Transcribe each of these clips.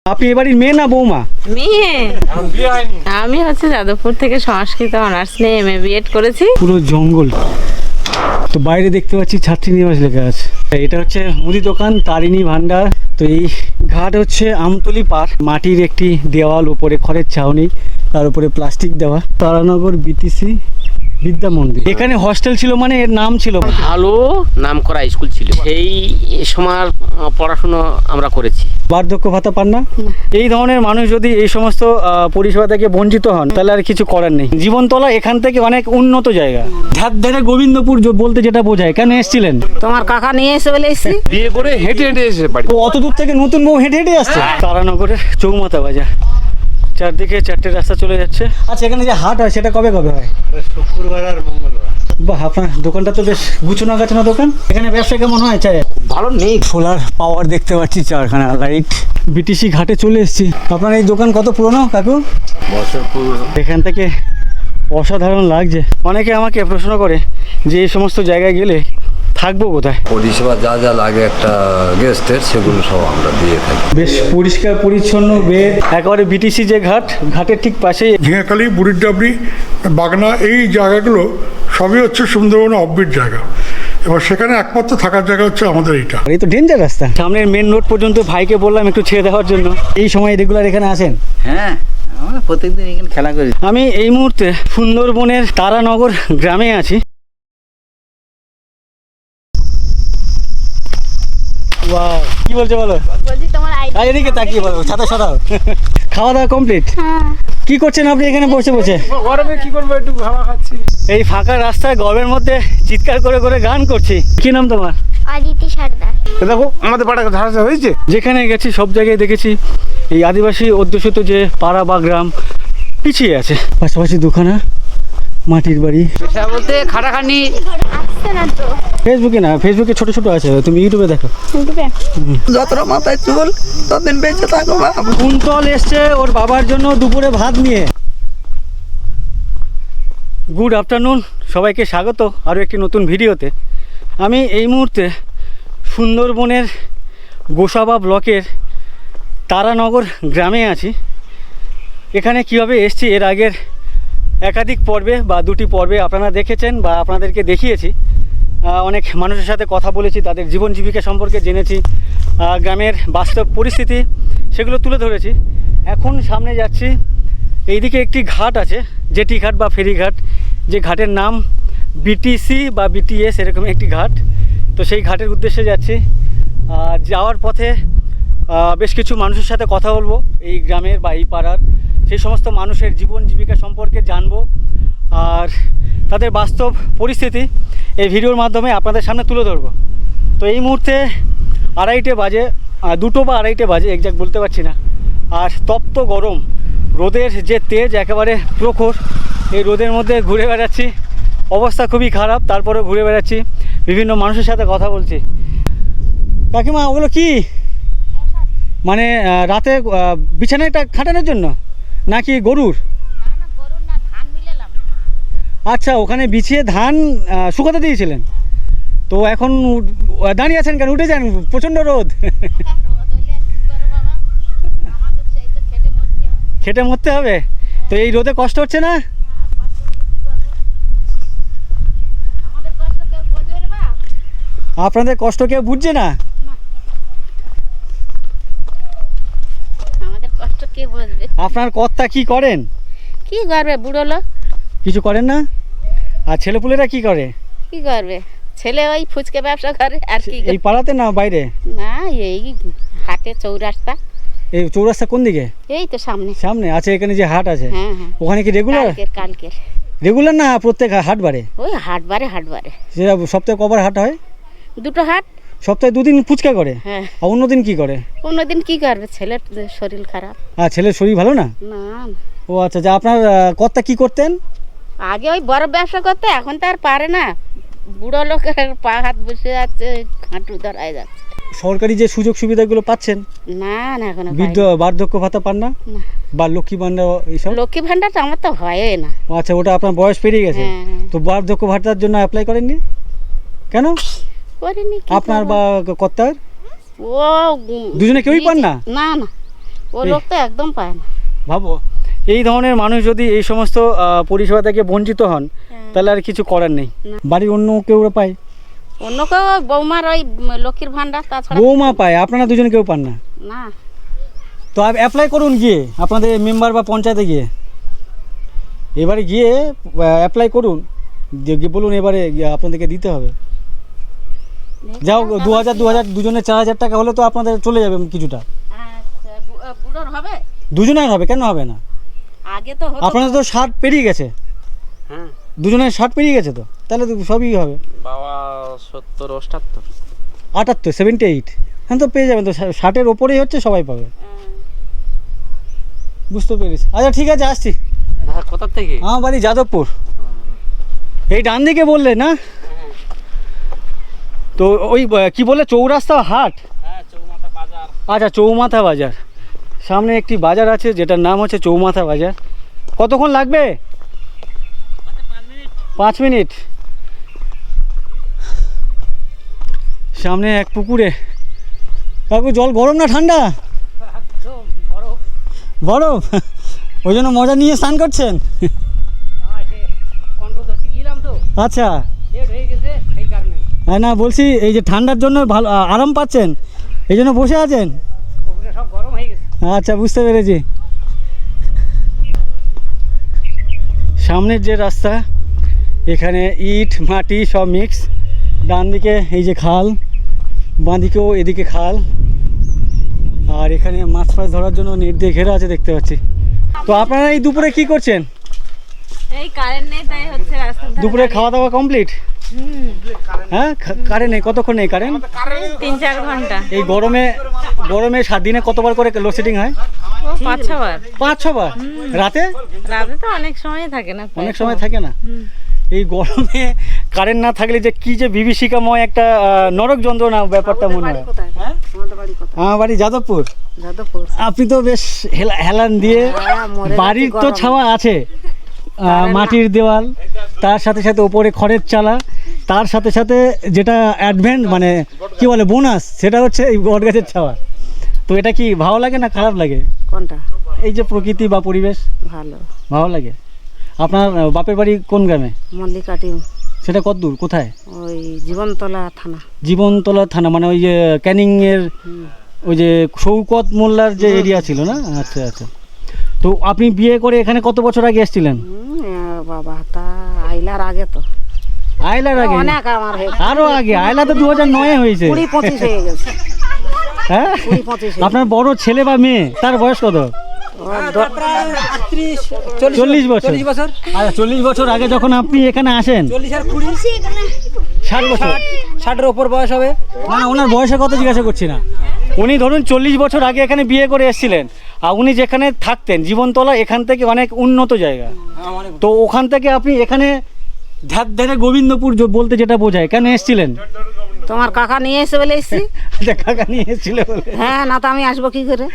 আপনি এবারের মেয়ে না বৌমা? মেয়ে। আমি হচ্ছে যাদবপুর থেকে সংস্কৃত অনার্স নিয়ে এমএ বিএড করেছি। পুরো জঙ্গল, তো বাইরে দেখতে পাচ্ছি ছাত্রী নিবাস লেখা আছে। এটা হচ্ছে মুদি দোকান তারিণী ভান্ডার। তো এই ঘাট হচ্ছে আমতলি পার, মাটির একটি দেওয়াল, উপরে খড়ের ছাউনি, তার উপরে প্লাস্টিক দেওয়া। তারানগর বিটিসি বিদ্যা মন্দির। এখানে হস্টেল ছিল, মানে এর নাম ছিল ভালো নাম করা স্কুল ছিল, সেই সময় পড়াশুনো আমরা করেছি। বার্ধক্য ভাতা পান না? এই ধরনের মানুষ যদি এই সমস্ত পরিষেবা থেকে বঞ্চিত হন, তাহলে আর কিছু করার নেই। জীবনতলা এখান থেকে অনেক উন্নত জায়গা। ধার ধারে গোবিন্দপুর বলতে যেটা বোঝায়। কেন এসেছিলেন? তোমার কাকা নিয়ে এসে বলে এসেছি। বিয়ে করে হেঁটে হেঁটে এসে বাড়ি। ও অত দূর থেকে নতুন বউ হেঁটে হেঁটে আসছে। তারানগরের চৌমাথা বাজার, চারদিকে চারটে রাস্তা চলে যাচ্ছে। আচ্ছা, এখানে যে হাট হয় সেটা কবে কবে হয়? শুক্রবার আর মঙ্গলবার। বাহ, আপনার দোকানটা তো বেশ গুছানো গাছানো দোকান। এখানে ব্যবসা কেমন হয়? চাই ভালো নেই। সোলার পাওয়ার দেখতে পাচ্ছি, চারখানা লাইট। বিটিসি ঘাটে চলে এসেছি। আপনার এই দোকান কত পুরনো কাকু? বছর পুরনো। এখান থেকে অসাধারণ লাগছে। অনেকে আমাকে প্রশ্ন করে যে এই সমস্ত জায়গায় গেলে থাকবো কোথায়। পরিষেবা যা যা লাগে একটা গেস্টের, সেগুলো সব আমরা দিয়ে থাকি। বেশ পরিষ্কার পরিচ্ছন্ন বেড, একেবারে বিটিসি যে ঘাট, ঘাটের ঠিক পাশেই। ঝিঙাখালি, বুড়ির ডাবরি, বাগনা, এই জায়গাগুলো সবই হচ্ছে সুন্দরবনের অফবিট জায়গা। এবার সেখানে একমাত্র থাকার জায়গা হচ্ছে আমাদের এইটা। এই তো ডেঞ্জার রাস্তা। সামনের মেন রোড পর্যন্ত ভাইকে বললাম একটু ছেড়ে দেওয়ার জন্য। এই সময় রেগুলার এখানে আসেন? হ্যাঁ, আমরা প্রত্যেকদিন এখানে খেলা করি। আমি এই মুহূর্তে সুন্দরবনের তারানগর গ্রামে আছি। ওয়াও, কি বলছো বলো? বলছি তোমার আর এদিকে তাকিয়ে বলো, ছাতা সরাও। খাওয়া দাওয়া কমপ্লিট? কি করছেন আপনি এখানে বসে বসে? গরমে কি করবো, একটু হাওয়া খাচ্ছি। এই ফাঁকা রাস্তায় গরমের মধ্যে চিৎকার করে করে গান করছি। কি নাম তোমার? অদিতি সর্দার। দেখো আমাদের পাড়া ধারাসা হয়েছে। যেখানে গেছি সব জায়গায় দেখেছি এই আদিবাসী অধ্যুষিত যে পাড়া বা গ্রাম পিছিয়ে আছে। পাশাপাশি দুখানা মাটির বাড়ি। পেশা বলতে খাটাখানি। আসছে না তো ফেসবুকে না, ফেসবুকে ছোট ছোট আছে, তুমি ইউটিউবে দেখো। ইউটিউবে। যতটা মাথায় চুল ততদিন বেঁচে থাকো বাবা। কুন্তল এসছে ওর বাবার জন্য দুপুরে ভাত নিয়ে। গুড আফটারনুন, সবাইকে স্বাগত আরও একটি নতুন ভিডিওতে। আমি এই মুহূর্তে সুন্দরবনের গোসাবা ব্লকের তারানগর গ্রামে আছি। এখানে কীভাবে এসছি এর আগের একাধিক পর্বে বা দুটি পর্বে আপনারা দেখেছেন বা আপনাদেরকে দেখিয়েছি। অনেক মানুষের সাথে কথা বলেছি, তাদের জীবন জীবিকা সম্পর্কে জেনেছি, গ্রামের বাস্তব পরিস্থিতি সেগুলো তুলে ধরেছি। এখন সামনে যাচ্ছি, এইদিকে একটি ঘাট আছে, জেটি ঘাট বা ফেরি ঘাট, যে ঘাটের নাম বিটিসি বা বিটিএস, এরকম একটি ঘাট। তো সেই ঘাটের উদ্দেশ্যে যাচ্ছি। যাওয়ার পথে বেশ কিছু মানুষের সাথে কথা বলবো, এই গ্রামের বা এই পাড়ার সেই সমস্ত মানুষের জীবন জীবিকা সম্পর্কে জানবো, আর তাদের বাস্তব পরিস্থিতি এই ভিডিওর মাধ্যমে আপনাদের সামনে তুলে ধরবো। তো এই মুহূর্তে 2:30 বাজে, 2 বা 2:30 বাজে, এক্সাক্ট বলতে পারছি না। আর তপ্ত গরম, রোদের যে তেজ একেবারে প্রখর, এই রোদের মধ্যে ঘুরে বেড়াচ্ছি। অবস্থা খুবই খারাপ, তারপরেও ঘুরে বেড়াচ্ছি, বিভিন্ন মানুষের সাথে কথা বলছি। কাকিমা, ওগুলো কি মানে রাতে বিছানাটা খাটানোর জন্য নাকি গরুর? আচ্ছা, ওখানে বিছিয়ে ধান শুকাতে দিয়েছিলেন। তো এখন দাঁড়িয়ে আছেন কেন? উঠে যান, প্রচণ্ড রোদ। খেটে মরতে হবে তো, এই রোদে কষ্ট হচ্ছে না? আপনাদের কষ্ট কেউ বুঝছে না? আমাদের কষ্ট কে বুঝবে? আপনার কর্তা কি করেন? কি করবে, বুড়ো লোক। কিছু করেন না? আর ছেলেপুলেরা কি করে? কি করবে? ছেলে ওই ফুচকা ব্যবসা করে আর কি। এই পাড়াতে না বাইরে? না, এই হাটে চৌরাস্তা। এই চৌরাস্তা কোন দিকে? এই তো সামনে সামনে আছে। এখানে যে হাট আছে, হ্যাঁ হ্যাঁ, ওখানে কি রেগুলার? কালকের রেগুলার না, প্রত্যেক হাট বারে? ওই হাট বারে। সেটা সপ্তাহে কবার হাট হয়? দুটো হাট। সপ্তাহে 2 দিন ফুচকা করে? হ্যাঁ। আর অন্য দিন কি করে? অন্যদিন কি করবে, ছেলের শরীর খারাপ। আর ছেলের শরীর ভালো না? না, ও আচ্ছা। যা আপনার কর্তা কি করতেন? আগে ওই বড় ব্যবসা করতে, এখন তো আর পারে না। বুড়ো লোকের পা হাত বসে যাচ্ছে, হাঁটু ধরায় যাচ্ছে। সরকারি যে সুযোগ সুবিধাগুলো পাচ্ছেন? না না, এখনো বার্ধক্য ভাতা পান না? না। বা লক্ষ্মী ভান্ডার এইসব? লক্ষ্মী ভান্ডার তো আমার তো হয় না। আচ্ছা, ওটা আপনার বয়স পেরিয়ে গেছে। হ্যাঁ। তো বার্ধক্য ভাতার জন্য অ্যাপ্লাই করেননি কেন? করিনি। আপনার বা কর্তার ও দুজনে কেউই পান না? না না, ওই লোক তো একদম পায় না। ভাবো এই ধরনের মানুষ যদি এই সমস্ত পরিষেবা থেকে বঞ্চিত হন তাহলে আর কিছু করার নেই। বাড়ির অন্য কেউ পায়, অন্য কেউ ওই বৌমার ওই লক্ষ্মীর ভান্ডার, তাছাড়া বৌমা পায়, আপনারা দুজনে কেউ পান না? না। তো অ্যাপ্লাই করুন গিয়ে আপনাদের মেম্বার বা পঞ্চায়েতে গিয়ে, এবারে গিয়ে অ্যাপ্লাই করুন, গিয়ে বলুন এবারে আপনাদেরকে দিতে হবে। যাও 2000 দুজনে 4000 টাকা হলে তো আপনাদের চলে যাবে কিছুটা। আচ্ছা, বুড়োর হবে? দুজনের হবে, কেন হবে না? আগে তো হতো। আপনাদের তো 60 পেরিয়ে গেছে, হ্যাঁ দুজনের 60 পেরিয়ে গেছে, তো তাহলে তো সবই হবে। বাবা 70 78 78 78 হ্যাঁ, তো পেয়ে যাবেন তো, 60-এর ওপরেই হচ্ছে, সবাই পাবে। বুঝতে পেরেছি। আচ্ছা ঠিক আছে, আসছি। হ্যাঁ, কোথা থেকে? আমার বাড়ি যাদবপুর, এই ডান দিকে বললে না? তো ওই কি বলে চৌরাস্তা হাট? হ্যাঁ, চৌমাথা বাজার। আচ্ছা, চৌমাথা বাজার, সামনে একটি বাজার আছে যেটার নাম হচ্ছে চৌমাথা বাজার। কতক্ষণ লাগবে? 5 মিনিট। সামনে এক পুকুরে, কাকু জল গরম না ঠান্ডা? বরফ, ওই জন্য মজা নিয়ে স্নান করছেন? আচ্ছা, হ্যাঁ না বলছি এই যে ঠান্ডার জন্য ভালো আরাম পাচ্ছেন, এই জন্য বসে আছেন? আচ্ছা, বুঝতে পেরেছি। সামনের যে রাস্তা, এখানে ইট মাটি সব মিক্স। ডান দিকে এই যে খাল, বাঁ দিকেও এদিকে খাল, আর এখানে মাছ ফাছ ধরার জন্য নেট দিয়ে ঘেরা আছে দেখতে পাচ্ছি। তো আপনারা এই দুপুরে কি করছেন? এই কারেন্ট নেই, তাই হচ্ছে রাস্তা দুপুরে খাওয়া দাওয়া কমপ্লিট? হ্যাঁ, কারেন্ট নেই? কতক্ষণ নেই কারেন্ট? 3-4 ঘন্টা। এই গরমে 7 দিনে কতবার করে লোডশেডিং হয়? 5-6 বার। 5-6 বার? রাতে? রাতে তো অনেক সময় থাকে না, অনেক সময় থাকে না। এই গরমে কারেন্ট না থাকলে যে কি যে বিভীষিকাময় একটা নরক যন্ত্রণা ব্যাপারটা মনে হয়। হ্যাঁ, আমার বাড়ি যাদবপুর। যাদবপুর। আপনি তো বেশ হেলান দিয়ে, বাড়ির তো ছাওয়া আছে, মাটির দেওয়াল, তার সাথে সাথে ওপরে খড়ের চালা, তার সাথে সাথে যেটা অ্যাডভেন্ট মানে কি বলে বোনাস, সেটা হচ্ছে এই বট গাছের ছাওয়া। তো এটা কি ভালো লাগে না খারাপ লাগে? কোনটা? এই যে প্রকৃতি বা পরিবেশ ভালো। ভালো লাগে। আপনার বাপের বাড়ি কোন গ্রামে? মল্লিকাটি। সেটা কত দূর, কোথায়? ওই জীবনতলা থানা। জীবনতলা থানা মানে ওই যে ক্যানিংয়ের ওই যে শৌকত মোল্লার যে এরিয়া ছিল না? আচ্ছা আচ্ছা। তো আপনি বিয়ে করে এখানে কত বছর আগে এসেছিলেন? বাবা, তা আইলার আগে তো। আইলার আগে? অনেক আমার আরো আগে। আইলা তো 2009 হয়েছে। 20-25 হয়ে গেছে। হ্যাঁ, 20-25। আপনার বড় ছেলে বা মেয়ে তার বয়স কত? 40 বছর। আচ্ছা, 40 বছর আগে যখন আপনি এখানে আসেন, 60 বছর, 60-এর ওপর বয়স হবে। না না, ওনার বয়সের কথা জিজ্ঞাসা করছি না। উনি ধরুন 40 বছর আগে এখানে বিয়ে করে এসেছিলেন, আর উনি যেখানে থাকতেন জীবনতলা, এখান থেকে অনেক উন্নত জায়গা। তো ওখান থেকে আপনি এখানে ধারে গোবিন্দপুর বলতে যেটা বোঝায়, কেন এসেছিলেন? তোমার কাকা নিয়ে এসে বলে এসছি। আচ্ছা, কাকা নিয়ে এসেছিল বলে? হ্যাঁ, না তো আমি আসবো কি করে?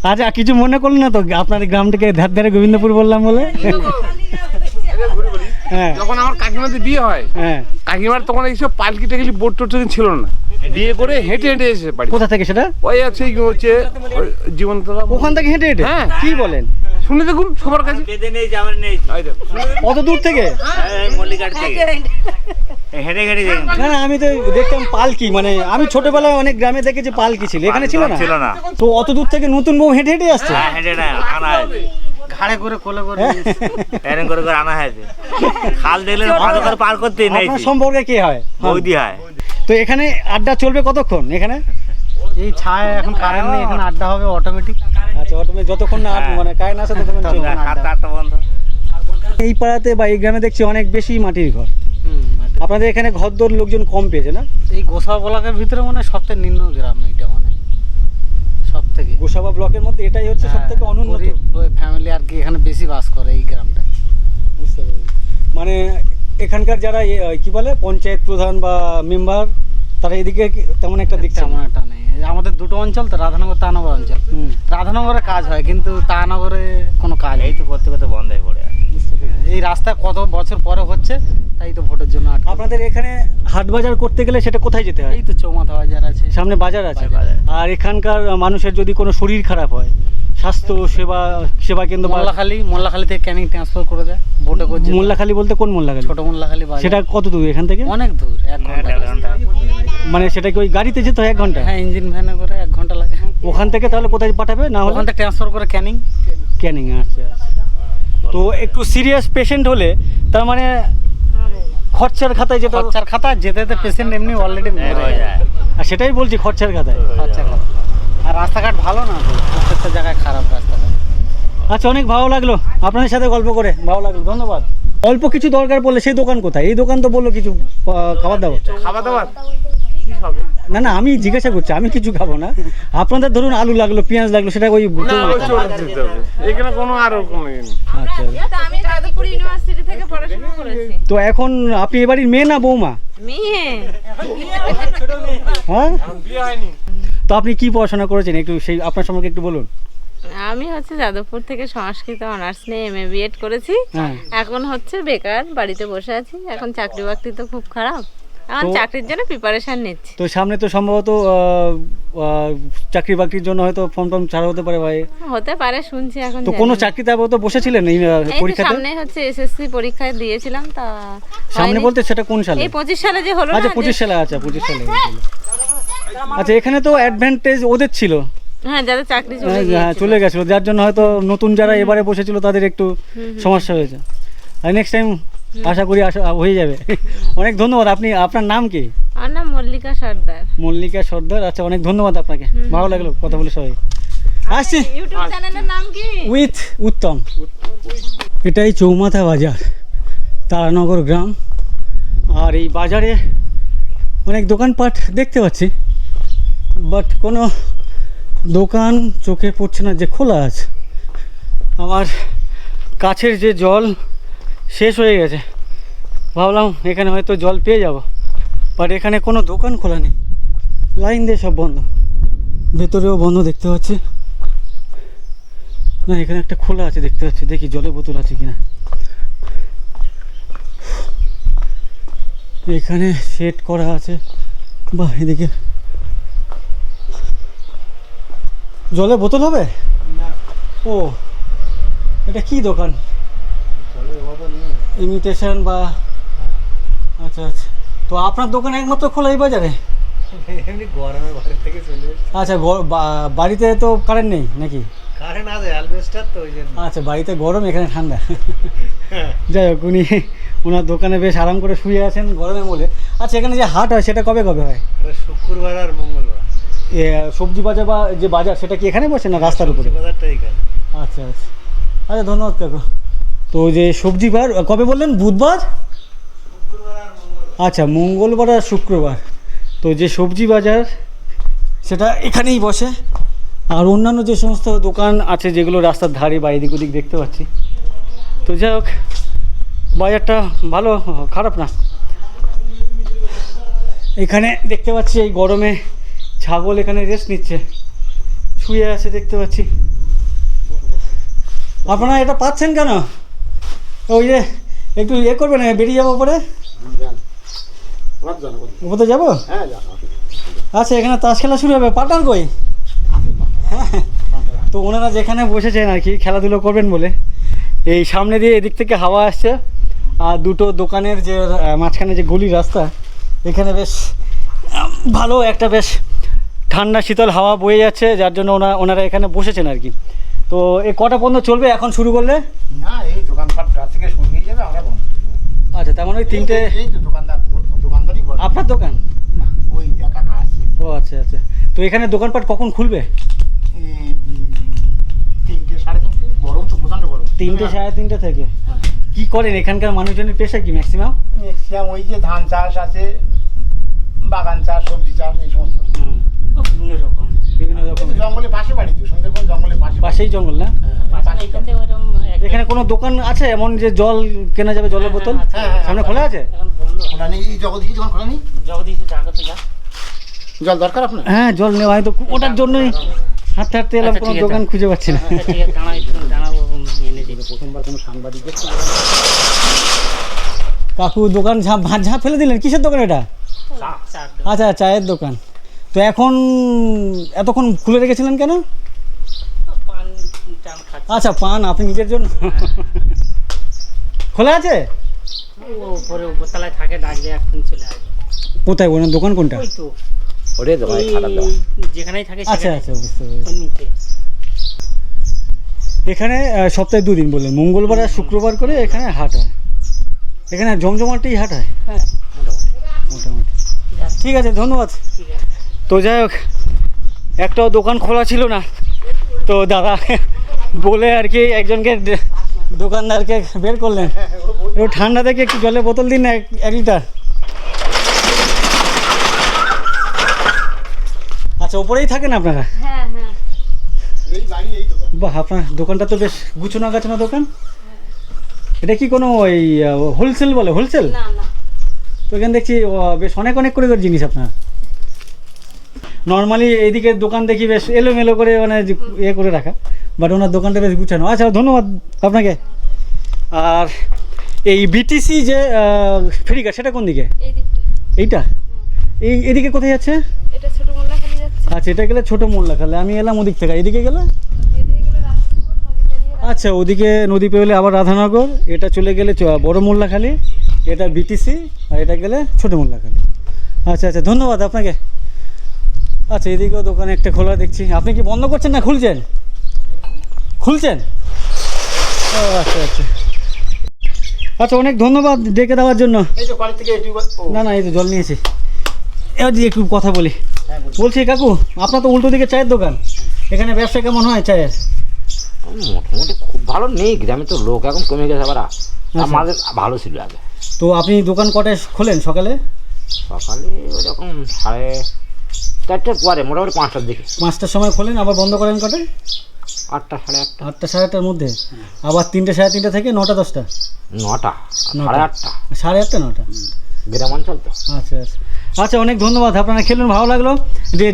আচ্ছা, কিছু মনে করলেন না তো আপনার গ্রামটাকে ধারে গোবিন্দপুর বললাম বলে? হ্যাঁ, যখন আমার কাকিমাদের বিয়ে হয়, হ্যাঁ, কাকিমার তখন এইসব পালকি টালকি বোট টোট ছিল না, বিয়ে করে হেঁটে হেঁটে এসে বাড়ি। কোথা থেকে সেটা? ওই আছে হচ্ছে জীবনতলা, ওখান থেকে হেঁটে হেঁটে? হ্যাঁ। কি বলেন? শুনে দেখুন সবার কাছে। অত দূর থেকে? না না, আমি তো দেখতাম পালকি, মানে আমি ছোটবেলায় অনেক গ্রামে দেখেছি পালকি ছিল, এখানে ছিল না। তো অত দূর থেকে নতুন বউ হেঁটে হেঁটে আসছে? ঘাড়ে করে কোলে করে এরকম করে করে আনা হয়েছে। খাল দেখলে ভালো করে পার করতেই নেই। আপনার সম্পর্কে কে হয়? বৌদি হয়। তো এখানে আড্ডা চলবে কতক্ষণ এখানে? এই ছায় এখন কারেন্ট নেই, এখন আড্ডা হবে অটোমেটিক। আচ্ছা, অটোমেটিক যতক্ষণ না মানে কারেন্ট আসে ততক্ষণ চলবে। 7-8টা বন্ধ। এই পাড়াতে বা এই গ্রামে দেখছি অনেক বেশি মাটির ঘর। আপনাদের এখানে ঘরদোর লোকজন কম পেয়েছে না? এই গোসা ব্লকের ভিতরে মানে সবথেকে নিম্ন গ্রাম এটা, মানে সব থেকে গোসাবা ব্লকের মধ্যে এটাই হচ্ছে সব থেকে অনুন্নত ফ্যামিলি আর কি এখানে বেশি বাস করে এই গ্রামটা। বুঝতে পেরেছি। মানে এখানকার যারা কি বলে পঞ্চায়েত প্রধান বা মেম্বার, তারা এদিকে তেমন একটা দেখছে তেমন একটা নেই। আমাদের দুটো অঞ্চল তো, রাধানগর তানগর অঞ্চল। রাধানগরে কাজ হয় কিন্তু তানগরে কোনো কাজ এই তো করতে করতে বন্ধ হয়ে পড়ে। এই রাস্তা কত বছর পরে হচ্ছে, তাই তো ভোটের জন্য আপনাদের এখানে হাট বাজার করতে গেলে সেটা কোথায় যেতে হয়? এই তো চৌমাথা বাজার আছে, সামনে বাজার আছে। আর এখানকার মানুষের যদি কোনো শরীর খারাপ হয়, স্বাস্থ্য সেবা কেন্দ্র বা মোল্লাখালী থেকে ক্যানিং ট্রান্সফার করে দেয় বোটে করে যেতে হয়। মোল্লাখালী বলতে কোন মোল্লাখালী? ছোট মোল্লাখালী বাজার। সেটা কত দূর এখান থেকে? অনেক দূর, 1 ঘন্টা। মানে সেটা কি ওই গাড়িতে যেতে হয় 1 ঘন্টা? হ্যাঁ, ইঞ্জিন ভ্যানে করে 1 ঘন্টা লাগে। ওখান থেকে তাহলে কোথায় পাঠাবে? না হলে ওখান থেকে ট্রান্সফার করে ক্যানিং। ক্যানিং। আচ্ছা। তো একটু সিরিয়াস পেশেন্ট হলে তার মানে খরচার খাতায় যেটা খরচার খাতা যেতে পেশেন্ট এমনি অলরেডি মরে যায়। আর সেটাই বলছি, খরচার খাতায়। খরচার খাতা। আর রাস্তাঘাট ভালো না তো, প্রত্যেকটা জায়গায় খারাপ রাস্তাঘাট। আচ্ছা, অনেক ভালো লাগলো আপনাদের সাথে গল্প করে, ভালো লাগলো, ধন্যবাদ। অল্প কিছু দরকার পড়লে সেই দোকান কোথায়? এই দোকান তো বললো কিছু খাবার দাবার। না আমি জিজ্ঞাসা করছি, আমি কিছু খাবো না। আপনাদের ধরুন আলু লাগলো, পেঁয়াজ লাগলো, সেটা ওই এখানে কোনো আর কোনো আচ্ছা। আমি যাদবপুর ইউনিভার্সিটি থেকে পড়াশোনা করেছি। তো এখন আপনি এ বাড়ির মেয়ে না বৌমা? মেয়ে। হ্যাঁ, তো আপনি কি পড়াশোনা করেছেন একটু সেই আপনার সম্পর্কে একটু বলুন। আমি হচ্ছে যাদবপুর থেকে সংস্কৃত অনার্স নিয়ে MA BEd করেছি। হ্যাঁ। এখন হচ্ছে বেকার বাড়িতে বসে আছি। এখন চাকরি বাকরি তো খুব খারাপ, এখন চাকরির জন্য প্রিপারেশন নিচ্ছি। তো সামনে তো সম্ভবত চাকরি বাকরির জন্য হয়তো ফর্ম টর্ম ছাড়া হতে পারে ভাই। হতে পারে শুনছি, এখন তো কোনো চাকরিতে আপাতত বসেছিলেন এই এই তো পরীক্ষাতে? সামনে হচ্ছে SSC পরীক্ষায় দিয়েছিলাম, তা সামনে হয়নি। বলতে সেটা কোন সালে? এই 25 সালে যে হলো আচ্ছা না, 25 সালে। আচ্ছা 25 সালে। আচ্ছা, এখানে তো অ্যাডভান্টেজ ওদের ছিল। হ্যাঁ, যাদের চাকরি চলে হ্যাঁ, গিয়েছে। চলে গেছিলো, যার জন্য হয়তো নতুন যারা এবারে বসেছিল তাদের একটু সমস্যা হয়েছে। আর নেক্সট টাইম আশা করি হয়ে যাবে। অনেক ধন্যবাদ। আপনার নাম কি? আমার নাম মল্লিকা সর্দার। মল্লিকা সর্দার। আচ্ছা, অনেক ধন্যবাদ আপনাকে, ভালো লাগলো কথা বলে সবাই। আসছি। ইউটিউব চ্যানেলের নাম কি? উইথ উত্তম। এটাই চৌমাথা বাজার, তারানগর গ্রাম। আর এই বাজারে অনেক দোকানপাট দেখতে পাচ্ছি, বাট কোনো দোকান চোখে পড়ছে না যে খোলা আছে। আমার কাছের যে জল শেষ হয়ে গেছে, ভাবলাম এখানে হয়তো জল পেয়ে যাব, বাট এখানে কোনো দোকান খোলা নেই, লাইন দিয়ে সব বন্ধ। ভেতরেও বন্ধ দেখতে পাচ্ছি। না, এখানে একটা খোলা আছে দেখতে পাচ্ছি, দেখি জলের বোতল আছে কিনা। এখানে সেট করা আছে, বাহ, এদিকে জলের বোতল হবে? ও, এটা কি দোকান? ইমিটেশন বা? আচ্ছা আচ্ছা। তো আপনার দোকান একমাত্র খোলা এই বাজারে? এমনি গরমে বাড়ি থেকে চলে এসেছি। আচ্ছা, বাড়িতে তো কারেন্ট নেই নাকি? কারেন্ট আছে, অ্যালবেস্টার তো ওই জন্য। আচ্ছা, বাড়িতে গরম, এখানে ঠান্ডা। যাই হোক, ওনার দোকানে বেশ আরাম করে শুয়ে আছেন গরমে বলে। আচ্ছা, এখানে যে হাট হয় সেটা কবে কবে হয়? শুক্রবার আর মঙ্গলবার। সবজি বাজার বা যে বাজার সেটা কি এখানে বসে না রাস্তার উপরে? বাজারটা এখানে। আচ্ছা আচ্ছা। আচ্ছা, ধন্যবাদ কাকু। তো যে সবজি বার কবে বললেন? বুধবার? আচ্ছা, মঙ্গলবার আর শুক্রবার। তো যে সবজি বাজার সেটা এখানেই বসে। আর অন্যান্য যে সমস্ত দোকান আছে যেগুলো রাস্তার ধারে বা এদিক ওদিক দেখতে পাচ্ছি। তো যাই হোক, বাজারটা ভালো, খারাপ না। এখানে দেখতে পাচ্ছি এই গরমে ছাগল এখানে রেস্ট নিচ্ছে, শুয়ে আছে দেখতে পাচ্ছি। আপনারা এটা পাচ্ছেন কেন? ওই যে একটু করবেন, বেরিয়ে যাবো পরে, ওপরে যাবো। আচ্ছা, এখানে তাস খেলা শুরু হবে, পার্টনার কই? হ্যাঁ, তো ওনারা যেখানে বসেছেন আর কি খেলাধুলো করবেন বলে, এই সামনে দিয়ে এদিক থেকে হাওয়া আসছে, আর দুটো দোকানের যে মাঝখানে যে গলির রাস্তা, এখানে বেশ ভালো একটা বেশ ঠান্ডা শীতল হাওয়া বয়ে যাচ্ছে, যার জন্য ওনারা এখানে বসেছেন আর কি। তো এই কটা পর্যন্ত চলবে এখন শুরু করলে? না, এই দোকানপাট থেকে শুরু হয়ে যাবে, আমরা বন্ধ। আচ্ছা, তার মানে ওই 3টে। এই তো দোকানদারই করে। আপনার দোকান? না, ওই দেখা আছে। ও আচ্ছা আচ্ছা। তো এখানে দোকানপাট কখন খুলবে? 3টে 3:30। গরম তো প্রচন্ড গরম। 3টে 3:30 থেকে। কি করেন এখানকার মানুষজনের পেশা কি ম্যাক্সিমাম? ম্যাক্সিমাম ওই যে ধান চাষ আছে, বাগান চাষ, সবজি চাষ, এই সমস্ত। বিভিন্ন রকম। জঙ্গলের পাশে বাড়ি তো, সুন্দরবন জঙ্গলের পাশেই জঙ্গল না? হ্যাঁ, এখানে কোনো দোকান আছে এমন যে জল কেনা যাবে, জলের বোতল সামনে খোলা আছে? খোলা নেই। এই জগদীশ দোকান খোলা নেই? জগদীশ জল দরকার আপনার? হ্যাঁ, জল নেওয়া হয় তো ওটার জন্যই হাঁটতে হাঁটতে এলাম, কোনো দোকান খুঁজে পাচ্ছি না। প্রথমবার কোনো সাংবাদিক কাকু দোকান ঝাঁপ ফেলে দিলেন, কিসের দোকান এটা? আচ্ছা, চায়ের দোকান। তো এখন এতক্ষণ খুলে রেখেছিলেন কেন? আচ্ছা পান আপনি নিজের জন্য খোলা আছে? উপরে উপরতলায় থাকে, ডাকলে এখন চলে আসবে। কোথায় ওনার দোকান কোনটা? ওই তো ওটাই দোকানে খাতা দেওয়া। যেখানেই থাকে আচ্ছা আচ্ছা বুঝতে পেরেছি। নিচে এখানে সপ্তাহে 2 দিন বললেন, মঙ্গলবার আর শুক্রবার করে এখানে হাট হয়। এখানে জমজমাটেই হাট হয়? হ্যাঁ মোটামুটি। ঠিক আছে, ধন্যবাদ। তো যাই হোক, একটাও দোকান খোলা ছিল না, তো দাদা বলে আর কি একজনকে দোকানদারকে বের করলেন, একটু ঠান্ডা থেকে একটু জলের বোতল দিন না 1 লিটার। আচ্ছা, ওপরেই থাকেন আপনারা? হ্যাঁ হ্যাঁ। বাহ, আপনার দোকানটা তো বেশ গুছানো গাছানো দোকান। এটা কি কোনো ওই হোলসেল বলে, হোলসেল? না না, তো এখানে দেখছি বেশ অনেক অনেক করে জিনিস আপনার। নর্মালি এইদিকে দোকান দেখি বেশ এলোমেলো করে মানে ইয়ে করে রাখা, বাট ওনার দোকানটা বেশ গুছানো। আচ্ছা, ধন্যবাদ আপনাকে। আর এই বিটিসি যে ফেরিঘাট, সেটা কোন দিকে? এই দিকটা। এইটা? এদিকে কোথায় যাচ্ছে? এটা ছোট মোল্লাখালি যাচ্ছে। আচ্ছা, এটা গেলে ছোটো মোল্লাখালী, আমি এলাম ওদিক থেকে। এদিকে গেলে? এদিকে গেলে রাধানগর, নদী পেরিয়ে আচ্ছা, ওদিকে নদী পেরোলে আবার রাধানগর, এটা চলে গেলে বড় মোল্লাখালী, এটা বিটিসি, আর এটা গেলে ছোটো মোল্লাখালী। আচ্ছা আচ্ছা, ধন্যবাদ আপনাকে। আচ্ছা, এদিকেও দোকান একটা খোলা দেখছি। আপনি কি বন্ধ করছেন না খুলছেন? খুলছেন? ও আচ্ছা আচ্ছা আচ্ছা, অনেক ধন্যবাদ ডেকে দেওয়ার জন্য। না না, এই তো জল নিয়েছি। এবার দিয়ে একটু কথা বলি। বলছি কাকু, আপনার তো উল্টো দিকে চায়ের দোকান, এখানে ব্যবসা কেমন হয় চায়ের? মোটামুটি খুব ভালো নেই, গ্রামে তো লোক এখন কমে গেছে। আবার আমাদের ভালো ছিল আগে। তো আপনি দোকান কটায় খোলেন? সকালে? সকালে ওরকম 4:30টার পরে, মোটামুটি 5টার দিকে। 5টার সময় খোলেন, আবার বন্ধ করেন কটায়? 8টা, 8:30, 8টা, 8:30টার মধ্যে। আবার 3টে, 3:30 থেকে 9টা, 10টা? 9টা, 8:30টা। 8:30, 9টা? গ্রামাঞ্চল তো। আচ্ছা আচ্ছা আচ্ছা, অনেক ধন্যবাদ। আপনারা খেলুন, ভালো লাগলো,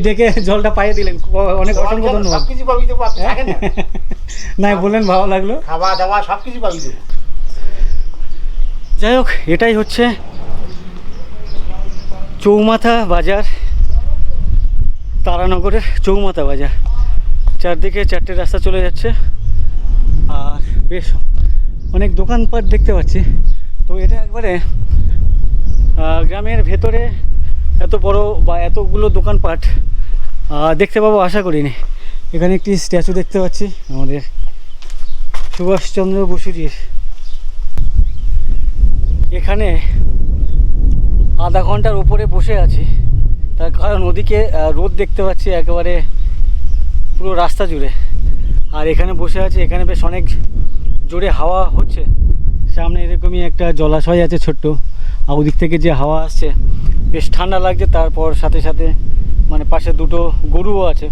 ডেকে জলটা পাইয়ে দিলেন, অনেক অসংখ্য ধন্যবাদ। কিছু পাবি দেবো, আপনি থাকেন না। না, বললেন ভালো লাগলো। খাওয়া দাওয়া সব কিছু পাবি দেবো। যাই হোক, এটাই হচ্ছে চৌমাথা বাজার, তারানগরের চৌমাথা বাজার। চারদিকে 4টে রাস্তা চলে যাচ্ছে, আর বেশ অনেক দোকানপাট দেখতে পাচ্ছি। তো এটা একবারে গ্রামের ভেতরে এত বড় বা এতগুলো দোকানপাট দেখতে পাবো আশা করিনি। এখানে একটি স্ট্যাচু দেখতে পাচ্ছি আমাদের সুভাষচন্দ্র বসুজির। এখানে আধা ঘন্টার উপরে বসে আছি, তার কারণ ওদিকে রোদ দেখতে পাচ্ছি একেবারে পুরো রাস্তা জুড়ে, আর এখানে বসে আছি। এখানে বেশ অনেক জোরে হাওয়া হচ্ছে। সামনে এরকমই একটা জলাশয় আছে ছোট্ট, আর ওদিক থেকে যে হাওয়া আসছে বেশ ঠান্ডা লাগছে। তারপর সাথে সাথে মানে পাশে 2টো গরুও আছে,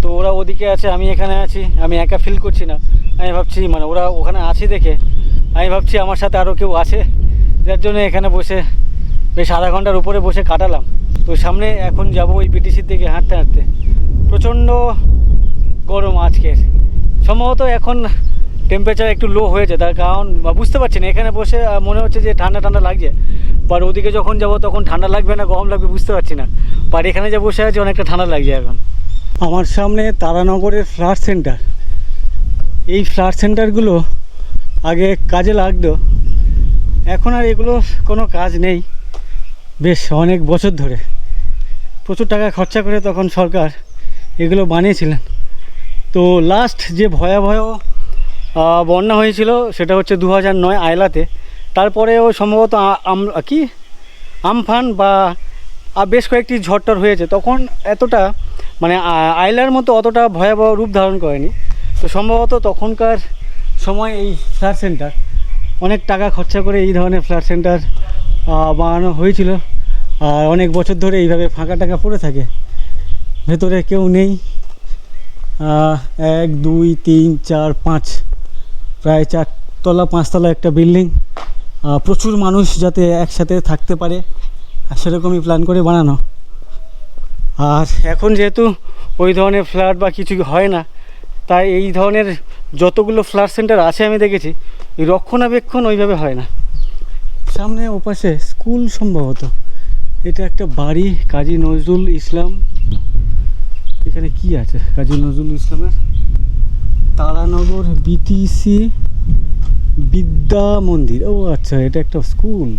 তো ওরা ওদিকে আছে, আমি এখানে আছি। আমি একা ফিল করছি না, আমি ভাবছি মানে ওরা ওখানে আছে দেখে আমি ভাবছি আমার সাথে আরও কেউ আছে, যার জন্য এখানে বসে বেশ আধা ঘন্টার উপরে বসে কাটালাম। তো সামনে এখন যাব ওই বিটিসির দিকে হাঁটতে হাঁটতে। প্রচণ্ড গরম আজকের, সম্ভবত এখন টেম্পারেচার একটু লো হয়েছে, তার কারণ বুঝতে পারছি না। এখানে বসে মনে হচ্ছে যে ঠান্ডা ঠান্ডা লাগছে, বাট ওদিকে যখন যাব তখন ঠান্ডা লাগবে না গরম লাগবে বুঝতে পারছি না, বাট এখানে যে বসে আছে অনেকটা ঠান্ডা লাগছে এখন। আমার সামনে তারানগরের ফ্ল্যাট সেন্টার। এই ফ্ল্যাট সেন্টারগুলো আগে কাজে লাগতো, এখন আর এগুলো কোনো কাজ নেই বেশ অনেক বছর ধরে। প্রচুর টাকা খরচা করে তখন সরকার এগুলো বানিয়েছিলেন। তো লাস্ট যে ভয়াবহ বন্যা হয়েছিল সেটা হচ্ছে 2009 আয়লাতে। তারপরেও সম্ভবত আমফান বা বেশ কয়েকটি ঝড়টর হয়েছে, তখন এতটা মানে আয়লার মতো অতটা ভয়াবহ রূপ ধারণ করেনি। তো সম্ভবত তখনকার সময় এই ফ্ল্যাট সেন্টার অনেক টাকা খরচা করে এই ধরনের ফ্ল্যাট সেন্টার বানানো হয়েছিল, আর অনেক বছর ধরে এইভাবে ফাঁকা টাকা পড়ে থাকে, ভেতরে কেউ নেই। 1 2 3 4 5 প্রায় 4তলা 5তলা একটা বিল্ডিং, প্রচুর মানুষ যাতে একসাথে থাকতে পারে সেরকমই প্ল্যান করে বানানো। আর এখন যেহেতু ওই ধরনের ফ্ল্যাট বা কিছু হয় না, তাই এই ধরনের যতগুলো ফ্ল্যাট সেন্টার আছে আমি দেখেছি এই রক্ষণাবেক্ষণ ওইভাবে হয় না। সামনে ওপাশে স্কুল, সম্ভবত এটা একটা বাড়ি, কাজী নজরুল ইসলাম। এখানে কি আছে কাজী নজরুল ইসলামের? তারানগর বিটিসি বিদ্যা মন্দির। ও আচ্ছা, এটা একটা স্কুল।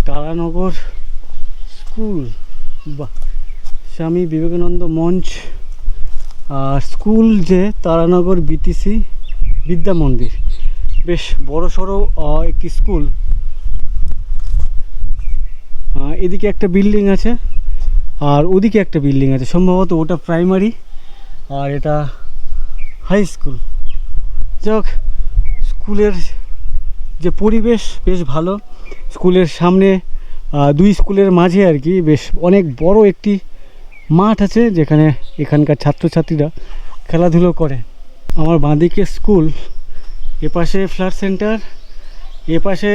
তারানগর স্কুল, বাহ। স্বামী বিবেকানন্দ মঞ্চ আর স্কুল যে তারানগর বিটিসি বিদ্যা মন্দির, বেশ বড় সড়ো একটি স্কুল। এদিকে একটা বিল্ডিং আছে আর ওদিকে একটা বিল্ডিং আছে, সম্ভবত ওটা প্রাইমারি আর এটা হাই স্কুল। যাক, স্কুলের যে পরিবেশ বেশ ভালো। স্কুলের সামনে দুই স্কুলের মাঝে আর কি বেশ অনেক বড় একটি মাঠ আছে, যেখানে এখানকার ছাত্রছাত্রীরা খেলাধুলো করে। আমার বাঁদিকে স্কুল, এপাশে ফ্লাড সেন্টার, এপাশে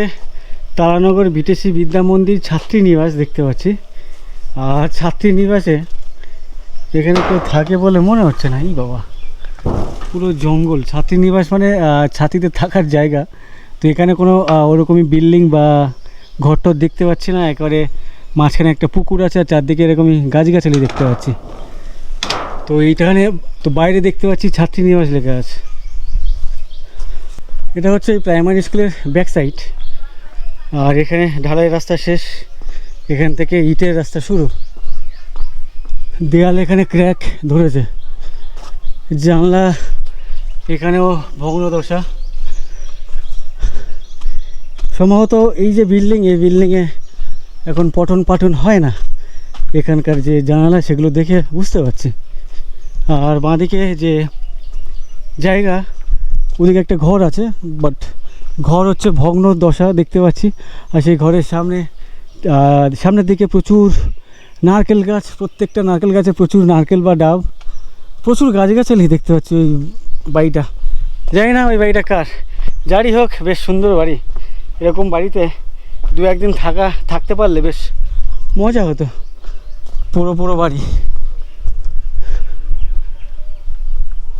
তারানগর বিটিসি বিদ্যা মন্দির ছাত্রী নিবাস দেখতে পাচ্ছি। আর ছাত্রী নিবাসে এখানে কেউ থাকে বলে মনে হচ্ছে না। এই বাবা, পুরো জঙ্গল। ছাত্রী নিবাস মানে ছাত্রীদের থাকার জায়গা। তো এখানে কোনো ওরকমই বিল্ডিং বা ঘরটর দেখতে পাচ্ছি না। একেবারে মাঝখানে একটা পুকুর আছে আর চারদিকে এরকমই গাছগাছালি দেখতে পাচ্ছি। তো এইখানে তো বাইরে দেখতে পাচ্ছি ছাত্রী নিবাস লেখা আছে। এটা হচ্ছে এই প্রাইমারি স্কুলের ব্যাক সাইড। আর এখানে ঢালাই রাস্তা শেষ, এখান থেকে ইটের রাস্তা শুরু। দেয়াল এখানে ক্র্যাক ধরেছে, জানলা এখানেও ভগ্নদশা। সম্ভবত এই যে বিল্ডিং, এই বিল্ডিংয়ে এখন পঠন পাঠন হয় না। এখানকার যে জানালা সেগুলো দেখে বুঝতে পারছি। আর বাঁদিকে যে জায়গা, ওদিকে একটা ঘর আছে, বাট ঘর হচ্ছে ভগ্ন দশা দেখতে পাচ্ছি। আর সেই ঘরের সামনের দিকে প্রচুর নারকেল গাছ, প্রত্যেকটা নারকেল গাছে প্রচুর নারকেল বা ডাব, প্রচুর গাছগাছালি দেখতে পাচ্ছি। ওই বাড়িটা জানি না ওই বাড়িটা কার, যারই হোক বেশ সুন্দর বাড়ি। এরকম বাড়িতে দু একদিন থাকতে পারলে বেশ মজা হতো। পুরো বাড়ি।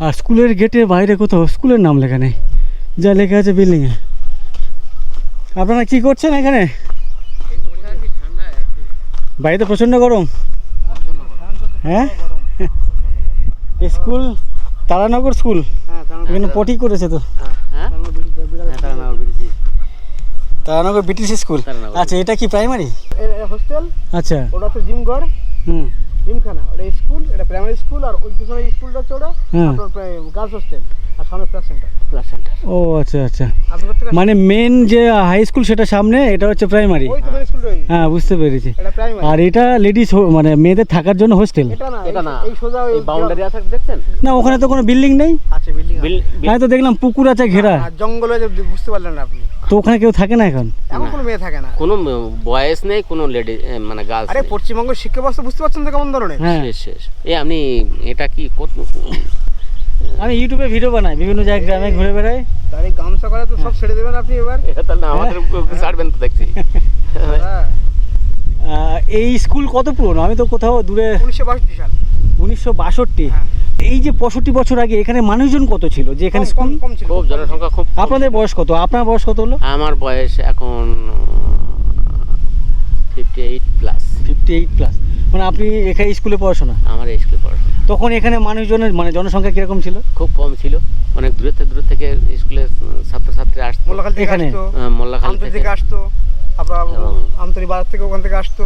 আর স্কুলের গেটের বাইরে কোথাও স্কুলের নাম লেখা নেই, যা লেখা আছে বিল্ডিংয়ে। আপনারা কি করছেন এখানে? বাড়িতে প্রচণ্ড গরম। হ্যাঁ, স্কুল তারানগর স্কুল, এখানে পটি করেছে তো। Taranagar BTC school. আচ্ছা, এটা কি প্রাইমারি হোস্টেল? আচ্ছা, ওটা হচ্ছে জিম ঘর, জিমখানা। ওটা স্কুল, এটা প্রাইমারি স্কুল। আর ওই পিছনে স্কুলটা হচ্ছে ওটা গার্লস হোস্টেল। আর সামনে ক্লাস সেন্টার। ও আচ্ছা আচ্ছা, মানে মেন যে হাই স্কুল সেটা সামনে, এটা হচ্ছে প্রাইমারি। ওই তো মেন স্কুল রয়েছে। হ্যাঁ, বুঝতে পেরেছি। এটা প্রাইমারি। আর এটা লেডিস মানে মেয়েদের থাকার জন্য হোস্টেল। এটা না, এই সোজা ওই বাউন্ডারি আছে দেখছেন না, ওখানে তো কোনো বিল্ডিং নেই। আছে বিল্ডিং। আমি তো দেখলাম পুকুর আছে ঘেরা। আর জঙ্গল হয়ে বুঝতে পারলেন না আপনি। তো ওখানে কেউ থাকে না এখন? এমন কোনো মেয়ে থাকে না, কোনো বয়স নেই, কোনো লেডি মানে গার্লস। আরে পশ্চিমবঙ্গের শিক্ষা ব্যবস্থা বুঝতে পারছেন তো কেমন ধরনের? হ্যাঁ, শেষ। আপনি এটা কি আমি ইউটিউবে ভিডিও বানাই, বিভিন্ন জায়গায় গ্রামে ঘুরে বেড়াই। তার এই গামছা করা তো সব ছেড়ে দেবেন আপনি এবার। তাহলে আমাদের ছাড়বেন তো দেখছি। এই স্কুল কত পুরনো? আমি তো কোথাও দূরে। 1962 সাল। 1962। এই যে 65 বছর আগে এখানে মানুষজন কত ছিল যে এখানে স্কুল? কম ছিল, খুব জনসংখ্যা খুব। আপনাদের বয়স কত? আপনার বয়স কত হলো? আমার বয়স এখন 58 প্লাস। 58 প্লাস, মানে আপনি এখানে স্কুলে পড়াশোনা? আমার এই স্কুলে পড়াশোনা। তখন এখানে মানুষজনের মানে জনসংখ্যা কিরকম ছিল? খুব কম ছিল, অনেক দূর থেকে স্কুলে ছাত্রছাত্রী আসতো। মোল্লাখাল থেকে এখানে? আসতো, মোল্লাখাল থেকে আসতো, আপনার আমতলী বাজার থেকে ওখান থেকে আসতো।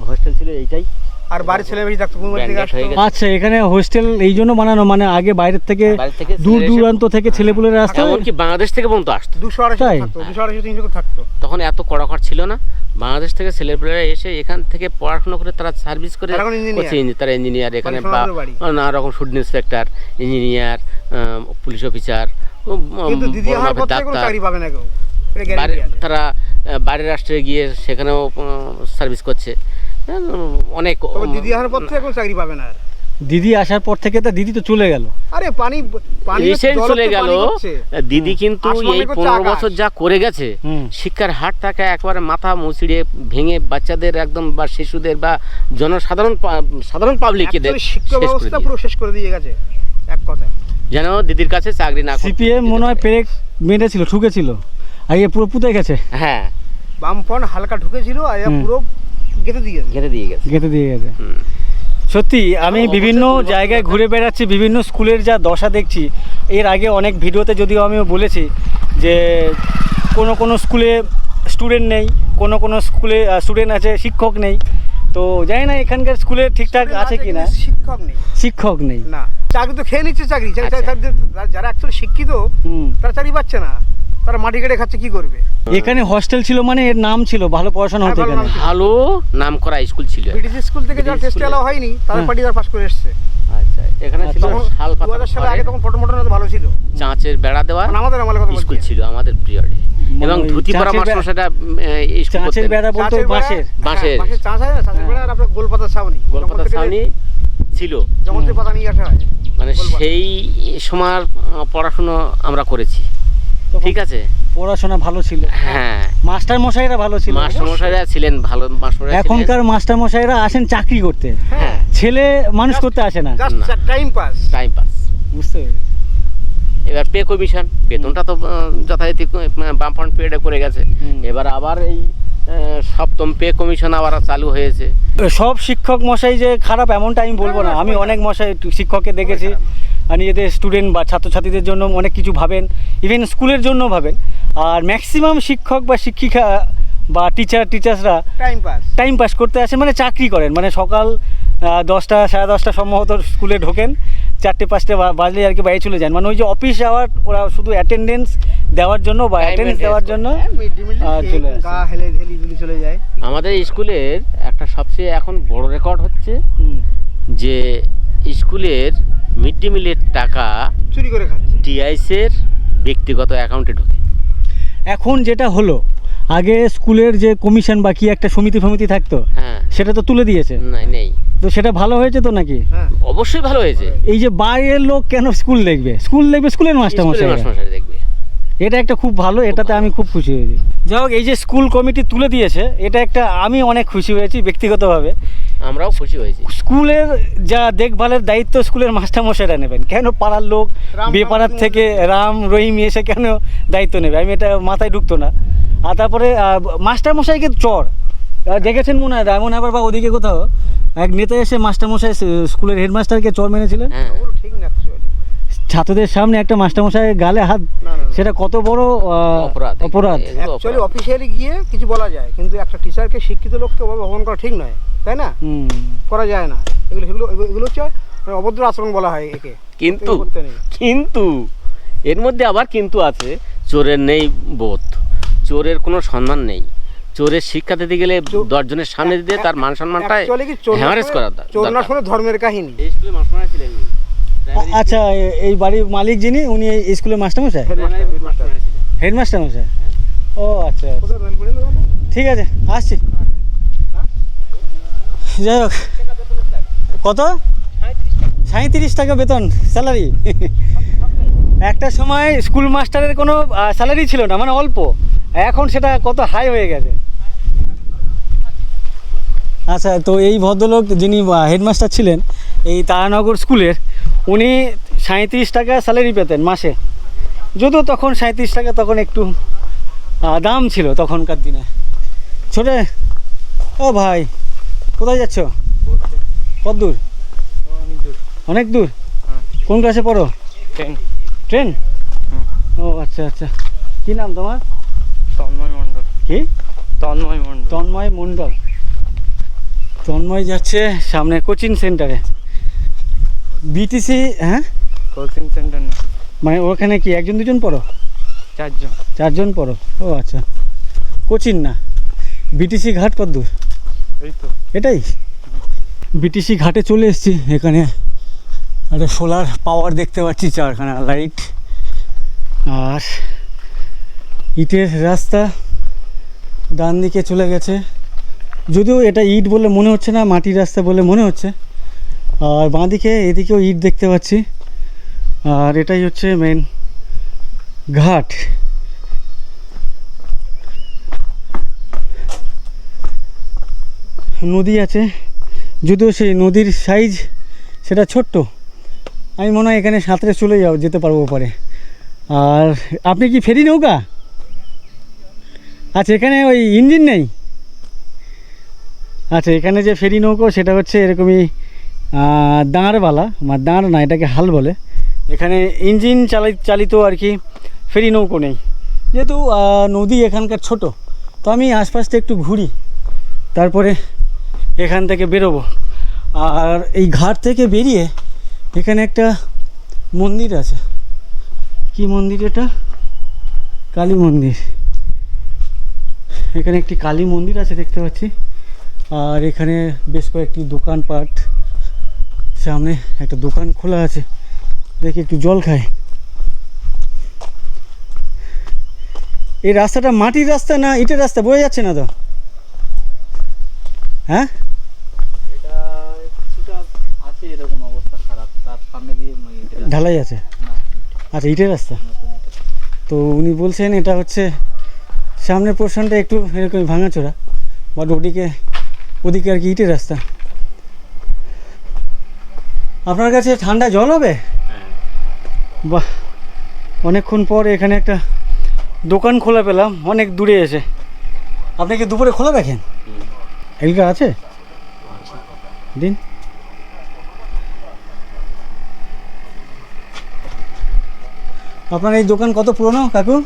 হোস্টেল ছিল এইটাই। আর বাড়ির ছেলে বেশি থাকতো, পুরো থেকে আসতো। আচ্ছা, এখানে হোস্টেল এই জন্য বানানো, মানে আগে বাইরের থেকে দূর দূরান্ত থেকে ছেলেপুলেরা আসতো। এমনকি বাংলাদেশ থেকে পর্যন্ত আসতো। 200-250 থাকতো, 200-300 থাকতো। তখন এত কড়াকড় ছিল না। বাংলাদেশ থেকে ছেলেপুলেরা এসে এখান থেকে পড়াশোনা করে তারা সার্ভিস করে তারা ইঞ্জিনিয়ার এখানে বা নানা রকম food inspector, engineer, police officer, চাকরি পাবে না কেউ। তারা বাইরের রাষ্ট্রে গিয়ে সেখানেও সার্ভিস করছে। অনেক দিদি আসার পর থেকে চাকরি পাবে না। দিদি আসার পর থেকে তো দিদি তো চলে গেল। আরে পানি চলে গেল দিদি, কিন্তু এই 15 বছর যা করে গেছে শিক্ষার হারটাকে একবারে মাথা মুচড়ে ভেঙে বাচ্চাদের একদম বা শিশুদের বা সাধারণ পাবলিকদের শিক্ষা ব্যবস্থা পুরো শেষ করে দিয়ে গেছে এক কথায়। যেন দিদির কাছে চাকরি না। সিপিএম মনে হয় পেরেক মেরেছিল, ঠুকেছিল, আর এ পুরো পুঁতে গেছে। হ্যাঁ, বামফ্রন্ট হালকা ঢুকেছিল আর পুরো গেঁথে দিয়ে গেছে। সত্যি আমি বিভিন্ন জায়গায় ঘুরে বেড়াচ্ছি, বিভিন্ন স্কুলের যা দশা দেখছি। এর আগে অনেক ভিডিওতে যদিও আমিও বলেছি যে কোনো স্কুলে স্টুডেন্ট নেই, কোনো স্কুলে স্টুডেন্ট আছে, শিক্ষক নেই। তো জানি না এখানকার স্কুলে ঠিকঠাক আছে কি না। শিক্ষক নেই, শিক্ষক নেই না, চাকরি তো খেয়ে নিচ্ছে, চাকরি যারা অ্যাকচুয়ালি শিক্ষিত তারা চাকরি পাচ্ছে না, তারা মাটি কেটে খাচ্ছে, কি করবে? এখানে হস্টেল ছিল মানে এর নাম ছিল, ভালো পড়াশোনা হতো এখানে, ভালো নাম করা স্কুল ছিল। ব্রিটিশ স্কুল থেকে যারা টেস্টে এলাও হয়নি তাদের পার্টি পাস করে এসছে। আচ্ছা, এখানে ছিল শাল পাতা 2000 সালে আগে, তখন ফটো ভালো ছিল, চাঁচের বেড়া দেওয়া আমাদের আমলের কথা স্কুল ছিল আমাদের পিরিয়ডে। এবং ধুতি পরা মাস্টারমশাইরা স্কুল চাঁচের বেড়া বলতো বাঁশের বাঁশের চাঁচ হয় না, চাঁচের বেড়া আর আপনার গোলপাতা ছাউনি, গোলপাতা ছাউনি ছিল, জমন্তের পাতা নিয়ে আসা হয়। মানে সেই সময় পড়াশুনো আমরা করেছি, ঠিক আছে, পড়াশোনা ভালো ছিল। হ্যাঁ, মাস্টার মশাইরা ভালো ছিল, মাস্টারমশাইরা ছিলেন ভালো, মাস্টারমশাইরা এখনকার মাস্টার মশাইরা আসেন চাকরি করতে, হ্যাঁ, ছেলে মানুষ করতে আসে না, জাস্ট টাইম পাস। বুঝতে পেরেছি। এবার পে কমিশন, বেতনটা তো যথারীতি বামফ্রন্ট পিরিয়ডে করে গেছে। এবার আবার এই সপ্তম পে কমিশন আবার চালু হয়েছে। সব শিক্ষক মশাই যে খারাপ এমনটা আমি বলবো না, আমি অনেক মশাই শিক্ষককে দেখেছি নিজেদের স্টুডেন্ট বা ছাত্রছাত্রীদের জন্য অনেক কিছু ভাবেন, ইভেন স্কুলের জন্য ভাবেন। আর ম্যাক্সিমাম শিক্ষক বা শিক্ষিকা বা টিচার্সরা টাইম পাস করতে আসেন, মানে চাকরি করেন, মানে সকাল 10টা সাড়ে 10টা সম্ভবত স্কুলে ঢোকেন, 4টে-5টে বাজলে আর কি বাইরে চলে যান, মানে ওই যে অফিস আওয়ার ওরা শুধু অ্যাটেন্ডেন্স দেওয়ার জন্য বা অ্যাটেন্ডেন্স দেওয়ার জন্য চলে যায়। আমাদের স্কুলের একটা সবচেয়ে এখন বড় রেকর্ড হচ্ছে যে স্কুলের মিড ডে মিলের টাকা চুরি করে খাচ্ছে, টিআইসের ব্যক্তিগত অ্যাকাউন্টে ঢোকে। এখন যেটা হলো, আগে স্কুলের যে কমিশন বা কি একটা সমিতি থাকতো, হ্যাঁ, সেটা তো তুলে দিয়েছে, নেই। তো সেটা ভালো হয়েছে তো নাকি? অবশ্যই ভালো হয়েছে। এই যে বাইরের লোক কেন স্কুল দেখবে স্কুলের মাস্টারমশাই দেখবে, এটা একটা খুব ভালো, এটাতে আমি খুব খুশি হয়েছি। যাই হোক, এই যে স্কুল কমিটি তুলে দিয়েছে, এটা একটা আমি অনেক খুশি হয়েছি ব্যক্তিগতভাবে। আমরাও খুশি হয়েছি। স্কুলের যা দেখভালের দায়িত্ব স্কুলের মাস্টারমশাইরা নেবেন, কেন পাড়ার লোক বেপাড়ার থেকে রাম রহিম এসে কেন দায়িত্ব নেবে, আমি এটা মাথায় ঢুকতো না। আর তারপরে মাস্টারমশাইকে চর দেখেছেন মনে হয় এমন আবার, বা ওদিকে কোথাও এক নেতা এসে মাস্টারমশাই স্কুলের হেডমাস্টারকে চর মেরেছিলেন, ঠিক না? ছাত্রদের সামনে একটা মাস্টারমশাই গালে হাত, সেটা কত বড় অপরাধ। অ্যাকচুয়ালি অফিসিয়ালি গিয়ে কিছু বলা যায়, কিন্তু একটা টিচারকে, শিক্ষিত লোককে ওভাবে অপমান করা ঠিক নয়, তাই না? করা যায় না, এগুলো হচ্ছে অভদ্র আচরণ বলা হয় একে। কিন্তু এর মধ্যে আবার কিন্তু আছে, চোরের নেই বোধ, চোরের কোনো সম্মান নেই। চোরের শিক্ষা দিতে গেলে 10 জনের সামনে দিতে তার মান সম্মানটা হ্যারাস করা চোর না শুনে ধর্মের কাহিনী। এই স্কুলে মাস্টারমশাই ছিলেন। আচ্ছা, এই বাড়ির মালিক যিনি, উনি এই স্কুলের মাস্টারমশাই, হেডমাস্টারমশাই। ও আচ্ছা, ঠিক আছে, আসছি। যাই হোক, কত? 37 টাকা বেতন, স্যালারি। একটা সময় স্কুল মাস্টারের কোনো স্যালারি ছিল না, মানে অল্প, এখন সেটা কত হাই হয়ে গেছে। আচ্ছা, তো এই ভদ্রলোক যিনি হেডমাস্টার ছিলেন এই তারানগর স্কুলের, উনি 37 টাকা স্যালারি পেতেন মাসে। যদিও তখন 37 টাকা তখন একটু দাম ছিল তখনকার দিনে। ছোটে, ও ভাই, কোথায় যাচ্ছ? কত দূর? অনেক দূর। কোন ক্লাসে পড়ো? ট্রেন। ও আচ্ছা আচ্ছা, কি নাম তোমার? তন্ময় মণ্ডল। কি? তন্ময় মণ্ডল। তন্ময় যাচ্ছে সামনে কোচিং সেন্টারে, বিটিসি। হ্যাঁ, কোচিং সেন্টার না, মানে ওখানে কি 1-2 জন পড়ো? 4 জন পড়ো। ও আচ্ছা, কোচিং না, বিটিসি ঘাট কত দূর? এই তো এটাই। বিটিসি ঘাটে চলে এসেছি, এখানে একটা সোলার পাওয়ার দেখতে পাচ্ছি, 4খানা লাইট, আর ইটের রাস্তা ডান দিকে চলে গেছে, যদিও এটা ইট বলে মনে হচ্ছে না, মাটির রাস্তা বলে মনে হচ্ছে। আর বাঁদিকে এদিকেও ইট দেখতে পাচ্ছি, আর এটাই হচ্ছে মেন ঘাট। নদী আছে, যদিও সেই নদীর সাইজ সেটা ছোট্ট, আমি মনে হয় এখানে সাঁতরে চলে যেতে পারবো পরে। আর আপনি কি ফেরি নৌকা? আচ্ছা, এখানে ওই ইঞ্জিন নেই? আচ্ছা, এখানে যে ফেরি নৌকো সেটা হচ্ছে এরকমই দাঁড়বালা, দাঁড় না, এটাকে হাল বলে। এখানে ইঞ্জিন চালিত আর কি ফেরি নৌকো নেই, যেহেতু নদী এখানকার ছোট। তো আমি আশপাশটা একটু ঘুরি, তারপরে এখান থেকে বেরোবো। আর এই ঘাট থেকে বেরিয়ে এখানে একটা মন্দির আছে। কি মন্দির এটা? কালী মন্দির। এখানে একটি কালী মন্দির আছে দেখতে পাচ্ছি। আর এখানে বেশ কয়েকটি দোকানপাট, সামনে একটা দোকান খোলা আছে। দেখি একটু জল খাই। এই রাস্তাটা মাটির রাস্তা না ইটের রাস্তা? বোঝা যাচ্ছে না তো। হ্যাঁ, এটা কিছুটা আছে এরকম অবস্থা খারাপ, তার সামনে গিয়ে ঢালাই আছে। আচ্ছা, ইটের রাস্তা। তো উনি বলছেন এটা হচ্ছে সামনের পোর্শনটা একটু এরকম ভাঙাচোরা, বাট ওদিকে আর কি ইটের রাস্তা। আপনার কাছে ঠান্ডা জল হবে? বাহ, অনেকক্ষণ পর এখানে একটা দোকান খোলা পেলাম, অনেক দূরে এসে। আপনি কি দুপুরে খোলা রাখেন? এলকা আছে দিন। আপনার এই দোকান কত পুরনো কাকু?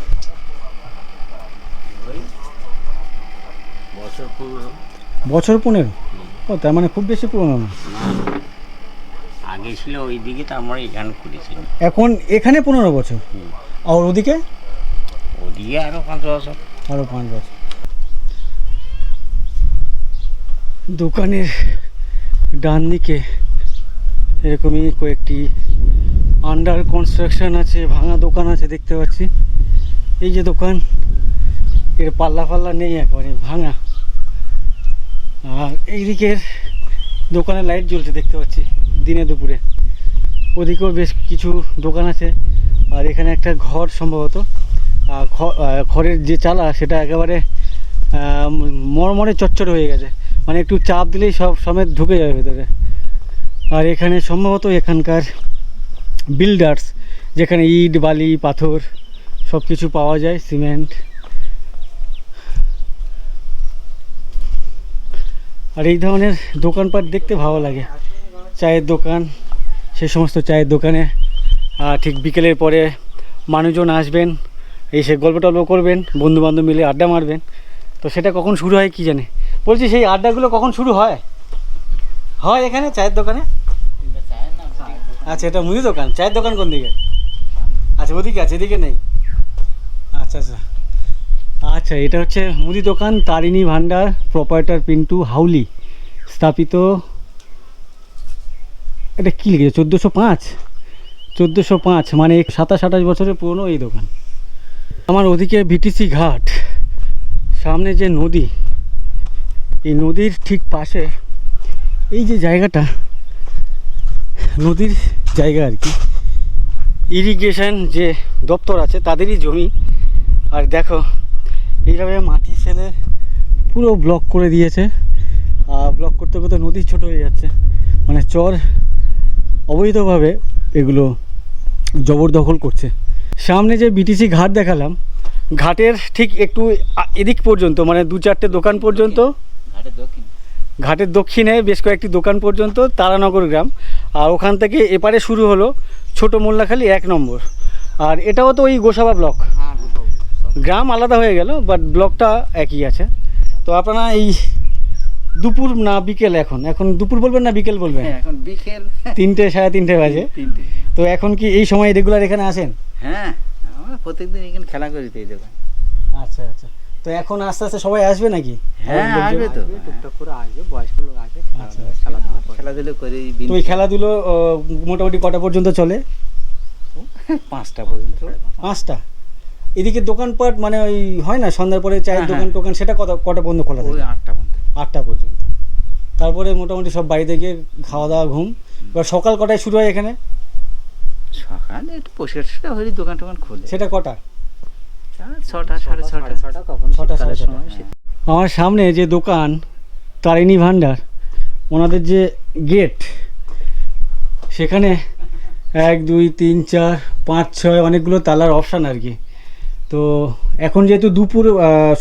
বছর 15। ও, তার মানে খুব বেশি পুরনো না। আগে ছিল ওইদিকে, তো আমরা এখানে করেছি। এখন এখানে 15 বছর। আর ওদিকে? ওদিকে আরো 5 বছর। আরও 5 বছর। দোকানের ডান দিকে এরকমই কয়েকটি আন্ডার কনস্ট্রাকশন আছে, ভাঙা দোকান আছে দেখতে পাচ্ছি। এই যে দোকান, এর পাল্লা নেই, একেবারে ভাঙা। আর এই দিকের দোকানে লাইট জ্বলছে দেখতে পাচ্ছি দিনে দুপুরে। ওদিকেও বেশ কিছু দোকান আছে। আর এখানে একটা ঘর সম্ভবত। খড়ের যে চালা সেটা একেবারে মরমরে চচ্চড় হয়ে গেছে, মানে একটু চাপ দিলেই সব সমেত ঢুকে যাবে ভেতরে। আর এখানে সম্ভবত এখানকার বিল্ডার্স, যেখানে ইট বালি পাথর সব কিছু পাওয়া যায়, সিমেন্ট। আর এই ধরনের দোকানপাট দেখতে ভালো লাগে। চায়ের দোকান, সে সমস্ত চায়ের দোকানে ঠিক বিকেলের পরে মানুষজন আসবেন, এসে গল্প টল্প করবেন, বন্ধুবান্ধব মিলে আড্ডা মারবেন। তো সেটা কখন শুরু হয় কি জানে। বলছি সেই আড্ডাগুলো কখন শুরু হয় এখানে চায়ের দোকানে? আচ্ছা, এটা মুদি দোকান। চায়ের দোকান কোন দিকে? আচ্ছা, ওদিকে আছে, এদিকে নেই। আচ্ছা আচ্ছা আচ্ছা, এটা হচ্ছে মুদি দোকান তারিণী ভান্ডার, প্রোপাইটার পিন্টু হাউলি, স্থাপিত। এটা কী লিখেছে? 1405, মানে 27-28 বছরের পুরনো এই দোকান। আমার ওদিকে বিটিসি ঘাট, সামনে যে নদী, এই নদীর ঠিক পাশে এই যে জায়গাটা, নদীর জায়গা আর কি, ইরিগেশন যে দপ্তর আছে তাদেরই জমি। আর দেখো এইভাবে মাটি ফেলে পুরো ব্লক করে দিয়েছে। আর ব্লক করতে করতে নদী ছোট হয়ে যাচ্ছে, মানে চর অবৈধভাবে এগুলো জবরদখল করছে। সামনে যে বিটিসি ঘাট দেখালাম, ঘাটের ঠিক একটু এদিক পর্যন্ত, মানে 2-4টে দোকান পর্যন্ত, ঘাটের দক্ষিণে বেশ কয়েকটি দোকান পর্যন্ত তারানগর গ্রাম। আর ওখান থেকে এপারে শুরু হলো ছোট মোল্লাখালী 1 নম্বর। আর এটাও তো ওই গোসাবা ব্লক, গ্রাম আলাদা হয়ে গেল, বাট ব্লকটা একই আছে। তো আপনারা এই দুপুর না বিকেল, এখন দুপুর বলবেন না বিকেল বলবেন? এখন বিকেল 3টে 3:30 বাজে। তো এখন কি এই সময় রেগুলার এখানে আসেন? হ্যাঁ, আমরা প্রত্যেকদিন এখানে খেলা করি তো এই দোকান। আচ্ছা আচ্ছা, তো এখন আস্তে আস্তে সবাই আসবে নাকি? হ্যাঁ, আসবে তো, টুকটাক করে আসবে, বয়স্ক লোক আসবে, খেলাধুলো করে। তো ওই খেলাধুলো মোটামুটি কটা পর্যন্ত চলে? 5টা পর্যন্ত। 5টা? এদিকে দোকানপাট মানে ওই হয় না সন্ধ্যার পরে চায়ের দোকান টোকান, সেটা কটা পর্যন্ত খোলা থাকে? 8টা পর্যন্ত। 8টা পর্যন্ত। তারপরে মোটামুটি সব বাড়িতে গিয়ে খাওয়া দাওয়া, ঘুম। এবার সকাল কটায় শুরু হয় এখানে? সকালে একটু পরিষ্কার হয়ে দোকান টোকান খোলে। সেটা কটা? 6টা 6:30 কখন? 6টা 6:30। আমার সামনে যে দোকান তারিণী ভান্ডার, ওনাদের যে গেট, সেখানে 1 2 3 4 5 6 অনেকগুলো তালার অপশান আর কি। তো এখন যেহেতু দুপুর,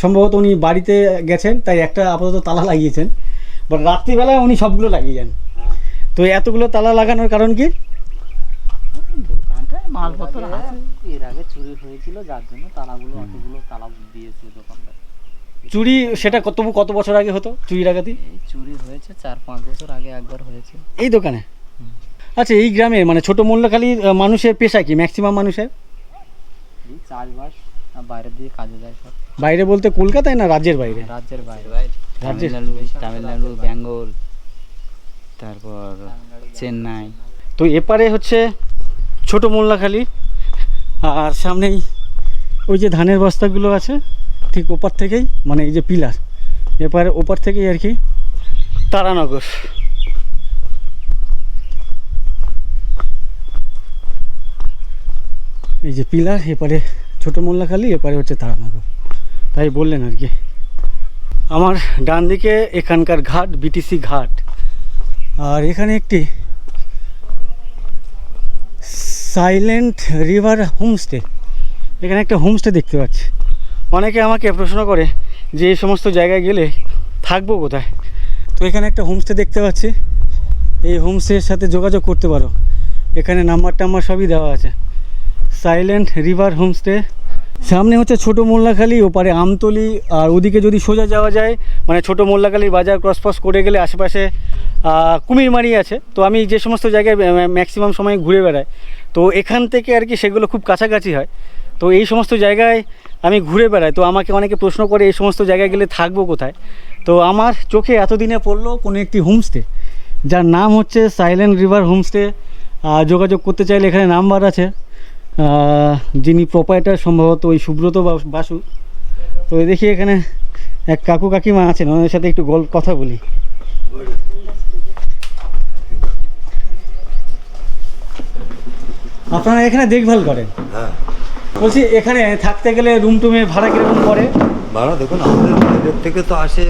সম্ভবত উনি বাড়িতে গেছেন, তাই একটা আপাতত তালা লাগিয়েছেন, বাট রাত্রিবেলায় উনি সবগুলো লাগিয়ে যান। তো এতগুলো তালা লাগানোর কারণ কি? দোকানটায় মালপত্র আছে, এর আগে চুরি হয়েছিল যার জন্য তালাগুলো অতগুলো তালা দিয়েছে দোকানদার। চুরি সেটা কত বছর আগে হতো চুরি ডাকাতি? এই চুরি হয়েছে 4-5 বছর আগে একবার হয়েছে এই দোকানে। আচ্ছা, এই গ্রামে মানে ছোট মোল্লাখালীর মানুষের পেশা কি ম্যাক্সিমাম মানুষের? এই চাষবাস আর বাইরের দিকে কাজে যায় সব। বাইরে বলতে কলকাতায় না রাজ্যের বাইরে? রাজ্যের বাইরে, রাজ্যের তামিলনাড়ু, বেঙ্গল, তারপর চেন্নাই। তো এপারে হচ্ছে ছোট মোল্লাখালী, আর সামনেই ওই যে ধানের বস্তাগুলো আছে ঠিক ওপার থেকেই, মানে এই যে পিলার এপারে ওপার থেকেই আর কি তারানগর। এই যে পিলার, এপারে ছোট মোল্লাখালী, এপারে হচ্ছে তারানগর, তাই বললেন আর কি। আমার ডান দিকে এখানকার ঘাট বিটিসি ঘাট, আর এখানে একটি সাইলেন্ট রিভার হোমস্টে, এখানে একটা হোমস্টে দেখতে পাচ্ছি। অনেকে আমাকে প্রশ্ন করে যে এই সমস্ত জায়গায় গেলে থাকবো কোথায়, তো এখানে একটা হোমস্টে দেখতে পাচ্ছি। এই হোমস্টের সাথে যোগাযোগ করতে পারো, এখানে নাম্বার টাম্বার সবই দেওয়া আছে। Silent river homestay. সামনে হচ্ছে ছোট মোল্লাখালী, ওপারে আমতলি, আর ওদিকে যদি সোজা যাওয়া যায় মানে ছোট মোল্লাখালী বাজার ক্রসফস করে গেলে আশেপাশে কুমিরমারি আছে। তো আমি যে সমস্ত জায়গায় ম্যাক্সিমাম সময় ঘুরে বেড়াই, তো এখান থেকে আর কি সেগুলো খুব কাছাকাছি হয়। তো এই সমস্ত জায়গায় আমি ঘুরে বেড়াই, তো আমাকে অনেকে প্রশ্ন করে এই সমস্ত জায়গায় গেলে থাকবো কোথায়। তো আমার চোখে এতদিনে পড়লো কোনো একটি হোমস্টে, যার নাম হচ্ছে সাইলেন্ট রিভার হোমস্টে। যোগাযোগ করতে চাইলে এখানে নাম্বার আছে, যিনি প্রোপাইটার সম্ভবত ওই সুব্রত বাসু। তো দেখি এখানে এক কাকু কাকিমা আছেন, ওনাদের সাথে একটু কথা বলি। আপনারা এখানে দেখভাল করেন? হ্যাঁ। বলছি এখানে থাকতে গেলে রুম টুমে ভাড়া কিরকম পড়ে? ভাড়া দেখুন, আমাদের বাইরের থেকে তো আসে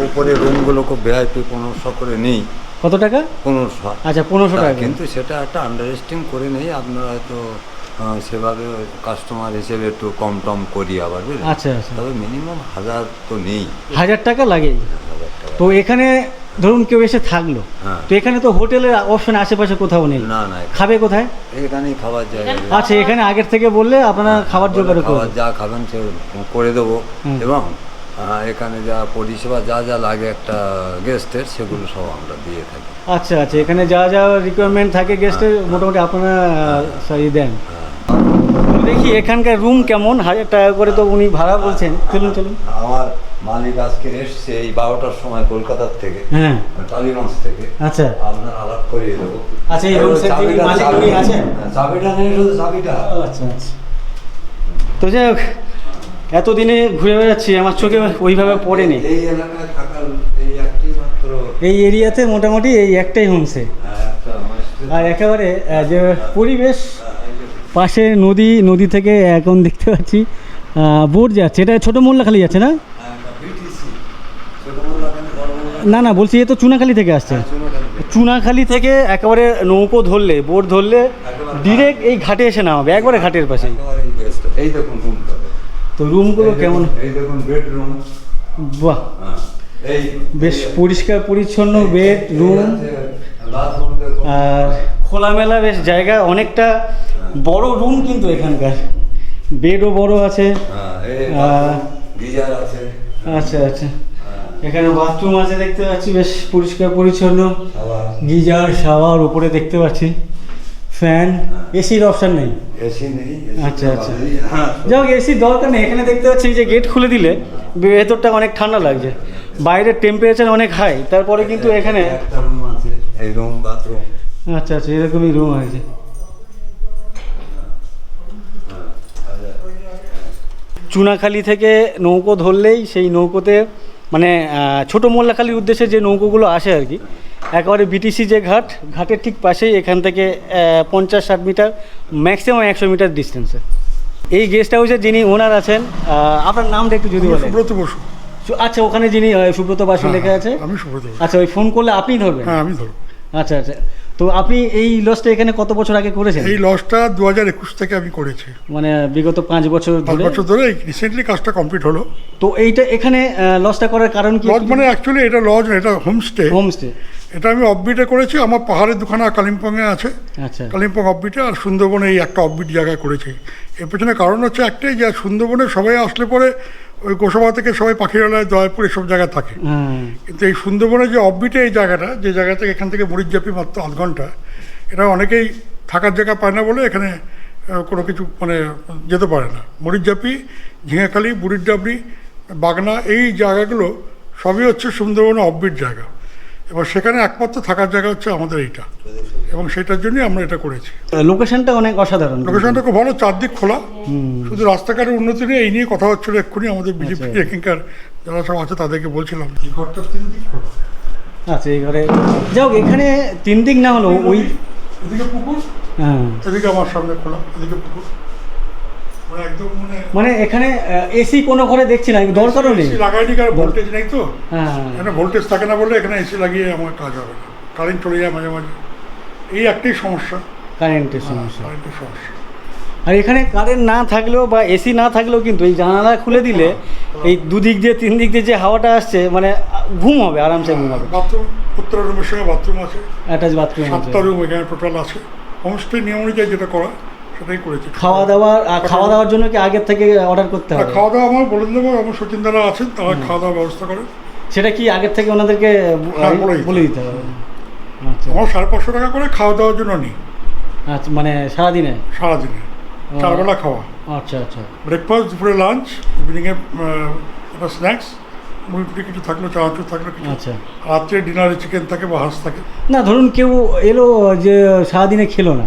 উপরে রুমগুলো খুব ভিআইপি 1500 করে নেই। কত টাকা? 1500। আচ্ছা, 1500 টাকা। কিন্তু সেটা একটা আন্ডারস্ট্যান্ডিং করে নেই, আপনারা হয়তো সেভাবে কাস্টমার হিসেবে একটু কম টম করি আবার, বুঝলেন? আচ্ছা আচ্ছা, তবে মিনিমাম 1000 তো নেই। 1000 টাকা লাগেই। 1000 টাকা। তো এখানে ধরুন কেউ এসে থাকলো, হ্যাঁ। তো এখানে তো হোটেলের অপশন আশেপাশে কোথাও নেই। না না, খাবে কোথায়? এখানেই খাবার জায়গা। আচ্ছা, এখানে আগের থেকে বললে আপনারা খাবার জোগাড় খাবার করবেন? যা খাবেন সে করে দেবো, হুম। এবং এখানে যা পরিষেবা যা যা লাগে একটা গেস্টের, সেগুলো সব আমরা দিয়ে থাকি। আচ্ছা আচ্ছা, এখানে যা যা রিকোয়ারমেন্ট থাকে গেস্টের মোটামুটি আপনারা সারিয়ে দেন। তো দেখি এখানকার রুম কেমন। 1000 টাকা করে তো উনি ভাড়া বলছেন। চলুন চলুন। আমার মালিক আজকে এসছে এই 12টার সময় কলকাতার থেকে, হ্যাঁ, টালিগঞ্জ থেকে। আচ্ছা আপনার আলাপ করিয়ে দেবো। আচ্ছা, এই রুম সেট যিনি মালিক উনি আছেন? চাবিটা নেই, শুধু চাবিটা। আচ্ছা আচ্ছা। তো যাই হোক, এতদিনে ঘুরে বেড়াচ্ছি, আমার চোখে ওইভাবে পড়েনি। এই এলাকায় থাকার এই একটি মাত্র এই এরিয়াতে মোটামুটি এই একটাই হোমস্টে, একটা আর একেবারে যে পরিবেশ, পাশে নদী থেকে এখন দেখতে পাচ্ছি বোট যাচ্ছে। এটা ছোটো মোল্লাখালী যাচ্ছে না? না না, বলছি এ তো চুনাখালী থেকে আসছে। চুনাখালী থেকে একেবারে নৌকো ধরলে, বোট ধরলে ডিরেক্ট এই ঘাটে এসে নামাবে, একবারে ঘাটের পাশেই। এই দেখুন রুমটা। তো রুমগুলো কেমন? এই দেখুন বেডরুম। বাহ, এই বেশ পরিষ্কার পরিচ্ছন্ন বেড রুম, বাথরুম দেখুন। আর খোলামেলা বেশ জায়গা, অনেকটা বড় রুম কিন্তু এখানকার। বেডও বড় আছে। গিজার আছে। আচ্ছা আচ্ছা, এখানে বাথরুম আছে দেখতে পাচ্ছি, বেশ পরিষ্কার পরিচ্ছন্ন। গিজার, শাওয়ার উপরে দেখতে পাচ্ছি, ফ্যান। এসির অপশন নেই? এসি নেই। আচ্ছা আচ্ছা, যাক এসির দরকার নেই। এখানে দেখতে পাচ্ছি যে গেট খুলে দিলে ভেতরটা অনেক ঠান্ডা লাগছে, বাইরের টেম্পারেচার অনেক হাই, তারপরে কিন্তু এখানে একটা রুম আছে, এই রুম বাথরুম। আচ্ছা আচ্ছা, এরকমই রুম আছে। চুনাখালী থেকে নৌকো ধরলেই সেই নৌকোতে মানে ছোট মোল্লাখালীর উদ্দেশ্যে যে নৌকোগুলো আসে আর কি, একেবারে বিটিসি যে ঘাটের ঠিক পাশেই, এখান থেকে 50-60 মিটার, ম্যাক্সিমাম 100 মিটার ডিস্টেন্সে এই গেস্ট হাউসের যিনি ওনার আছেন। আপনার নামটা একটু যদি বলেন? সুব্রত বসু। আচ্ছা, ওখানে যিনি সুব্রত বাসু লেখা আছে? আমি সুব্রত বসু। আচ্ছা, ওই ফোন করলে আপনি ধরবেন? হ্যাঁ, আমি ধরবো। আচ্ছা আচ্ছা, তো আপনি এই লজটা এখানে কত বছর আগে করেছেন? এই লজটা 2021 থেকে আমি করেছি, মানে বিগত 5 বছর 5 বছর ধরে। রিসেন্টলি কাজটা কমপ্লিট হলো। তো এইটা এখানে লজটা করার কারণ কি? লজ মানে অ্যাকচুয়ালি এটা লজ, এটা হোমস্টে। হোমস্টে। এটা আমি অফবিটে করেছি, আমার পাহাড়ের দুখানা কালিম্পংয়ে আছে, আচ্ছা কালিম্পং অফবিটে, আর সুন্দরবনে এই একটা অফবিট জায়গায় করেছি। এর পেছনে কারণ হচ্ছে একটাই, যে সুন্দরবনে সবাই আসলে পরে ওই গোসাবা থেকে সবাই পাখিরালয়, দয়াপুর এসব জায়গায় থাকে, কিন্তু এই সুন্দরবনে যে অফবিটে এই জায়গাটা, যে জায়গা থেকে এখান থেকে মরিচঝাপি মাত্র 8 ঘন্টা, এটা অনেকেই থাকার জায়গা পায় না বলে এখানে কোনো কিছু মানে যেতে পারে না। মরিচঝাপি, ঝিঙাখালি, বুড়ির ডাবরি, বাগনা, এই জায়গাগুলো সবই হচ্ছে সুন্দরবনে অফবিট জায়গা, এবার সেখানে একমাত্র থাকার জায়গা হচ্ছে আমাদের এইটা, এবং সেটার জন্যই আমরা এটা করেছি। লোকেশনটা অনেক অসাধারণ, লোকেশনটা খুব ভালো, চারদিক খোলা, শুধু রাস্তাঘাটের উন্নতি নেই, এই নিয়ে কথা হচ্ছিল এক্ষুনি আমাদের বিজেপি এখানকার যারা সব আছে তাদেরকে বলছিলাম। এই ঘরটা 3 দিক খোলা। আচ্ছা, এই ঘরে যাও, এখানে 3 দিক না হলো ওই এদিকে পুকুর, হ্যাঁ এদিকে আমার সামনে খোলা, এদিকে পুকুর, মানে একদম মানে এখানে এসি কোনো ঘরে দেখছি না, দরকারও নেই, এসি লাগাইনি, কারণ ভোল্টেজ নেই তো, হ্যাঁ এখানে ভোল্টেজ থাকে না বলে এখানে এসি লাগিয়ে আমার কাজ হবে না, কারেন্ট চলে যায় মাঝে মাঝে, এই একটাই সমস্যা, কারেন্টের সমস্যা। কারেন্টের সমস্যা। আর এখানে কারেন্ট না থাকলেও বা এসি না থাকলেও কিন্তু এই জানালা খুলে দিলে এই 2 দিক দিয়ে 3 দিক দিয়ে যে হাওয়াটা আসছে, মানে ঘুম হবে, আরামসে ঘুম হবে। বাথরুম, উত্তর রুমের সঙ্গে বাথরুম আছে, অ্যাটাচ বাথরুম আছে, 7টা রুম এখানে টোটাল আছে। হোমস্টে নিয়ম অনুযায়ী যেটা করা সেটাই করেছি। খাওয়া দাওয়ার জন্য কি আগের থেকে অর্ডার করতে হবে? খাওয়া দাওয়া আমার বলে দেবো, আমার সচিনদারা আছেন, তারা খাওয়া দাওয়ার ব্যবস্থা করেন। সেটা কি আগের থেকে ওনাদেরকে বলে দিতে হবে? আচ্ছা, আমার 550 টাকা করে খাওয়া দাওয়ার জন্য নিই। আচ্ছা, মানে সারাদিনে? সারাদিনে 4 বেলা খাওয়া। আচ্ছা আচ্ছা। ব্রেকফাস্ট, দুপুরে লাঞ্চ, ইভিনিংয়ে একটা স্ন্যাক্স, মুড়ি টুড়ি কিছু থাকলো, চানাচুর থাকলো কিছু। আচ্ছা। রাত্রে ডিনারে চিকেন থাকে বা হাঁস থাকে। না, ধরুন কেউ এলো যে সারাদিনে খেলো না,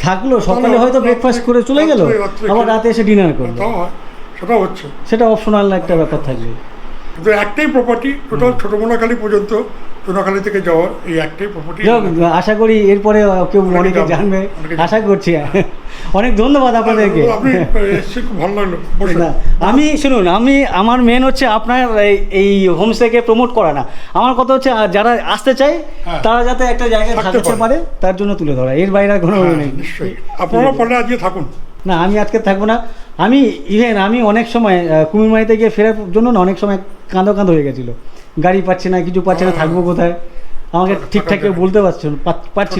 থাকলো, সকালে হয়তো ব্রেকফাস্ট করে চলে গেল, আবার রাতে এসে ডিনার করলো, তাও হয়, সেটা হচ্ছে, সেটা অপশনাল একটা ব্যাপার থাকবে। কিন্তু একটাই প্রপার্টি টোটাল, ছোট মোনাখালী পর্যন্ত, চুনাখালী থেকে যাওয়ার এই একটাই প্রপার্টি। আশা করি এরপরে কেউ অনেকে জানবে, আশা করছি। অনেক ধন্যবাদ আপনাদেরকে, আপনি এসে খুব ভালো লাগলো। আমি শুনুন, আমার মেন হচ্ছে আপনার এই হোমস্টেকে প্রমোট করা না, আমার কথা হচ্ছে যারা আসতে চায় তারা যাতে একটা জায়গায় থাকতে পারে তার জন্য তুলে ধরা, এর বাইরে আর কোনো নেই। নিশ্চয়ই আপনারা পারলে আজকে থাকুন। না, আমি আজকে থাকবো না, আমি অনেক সময় কুমিরমারিতে গিয়ে ফেরার জন্য না অনেক সময় কাঁদো হয়ে গেছিলো, গাড়ি পাচ্ছি না, কিছু পাচ্ছি না, থাকবো কোথায়, আমাকে ঠিকঠাক কেউ বলতে পারছিল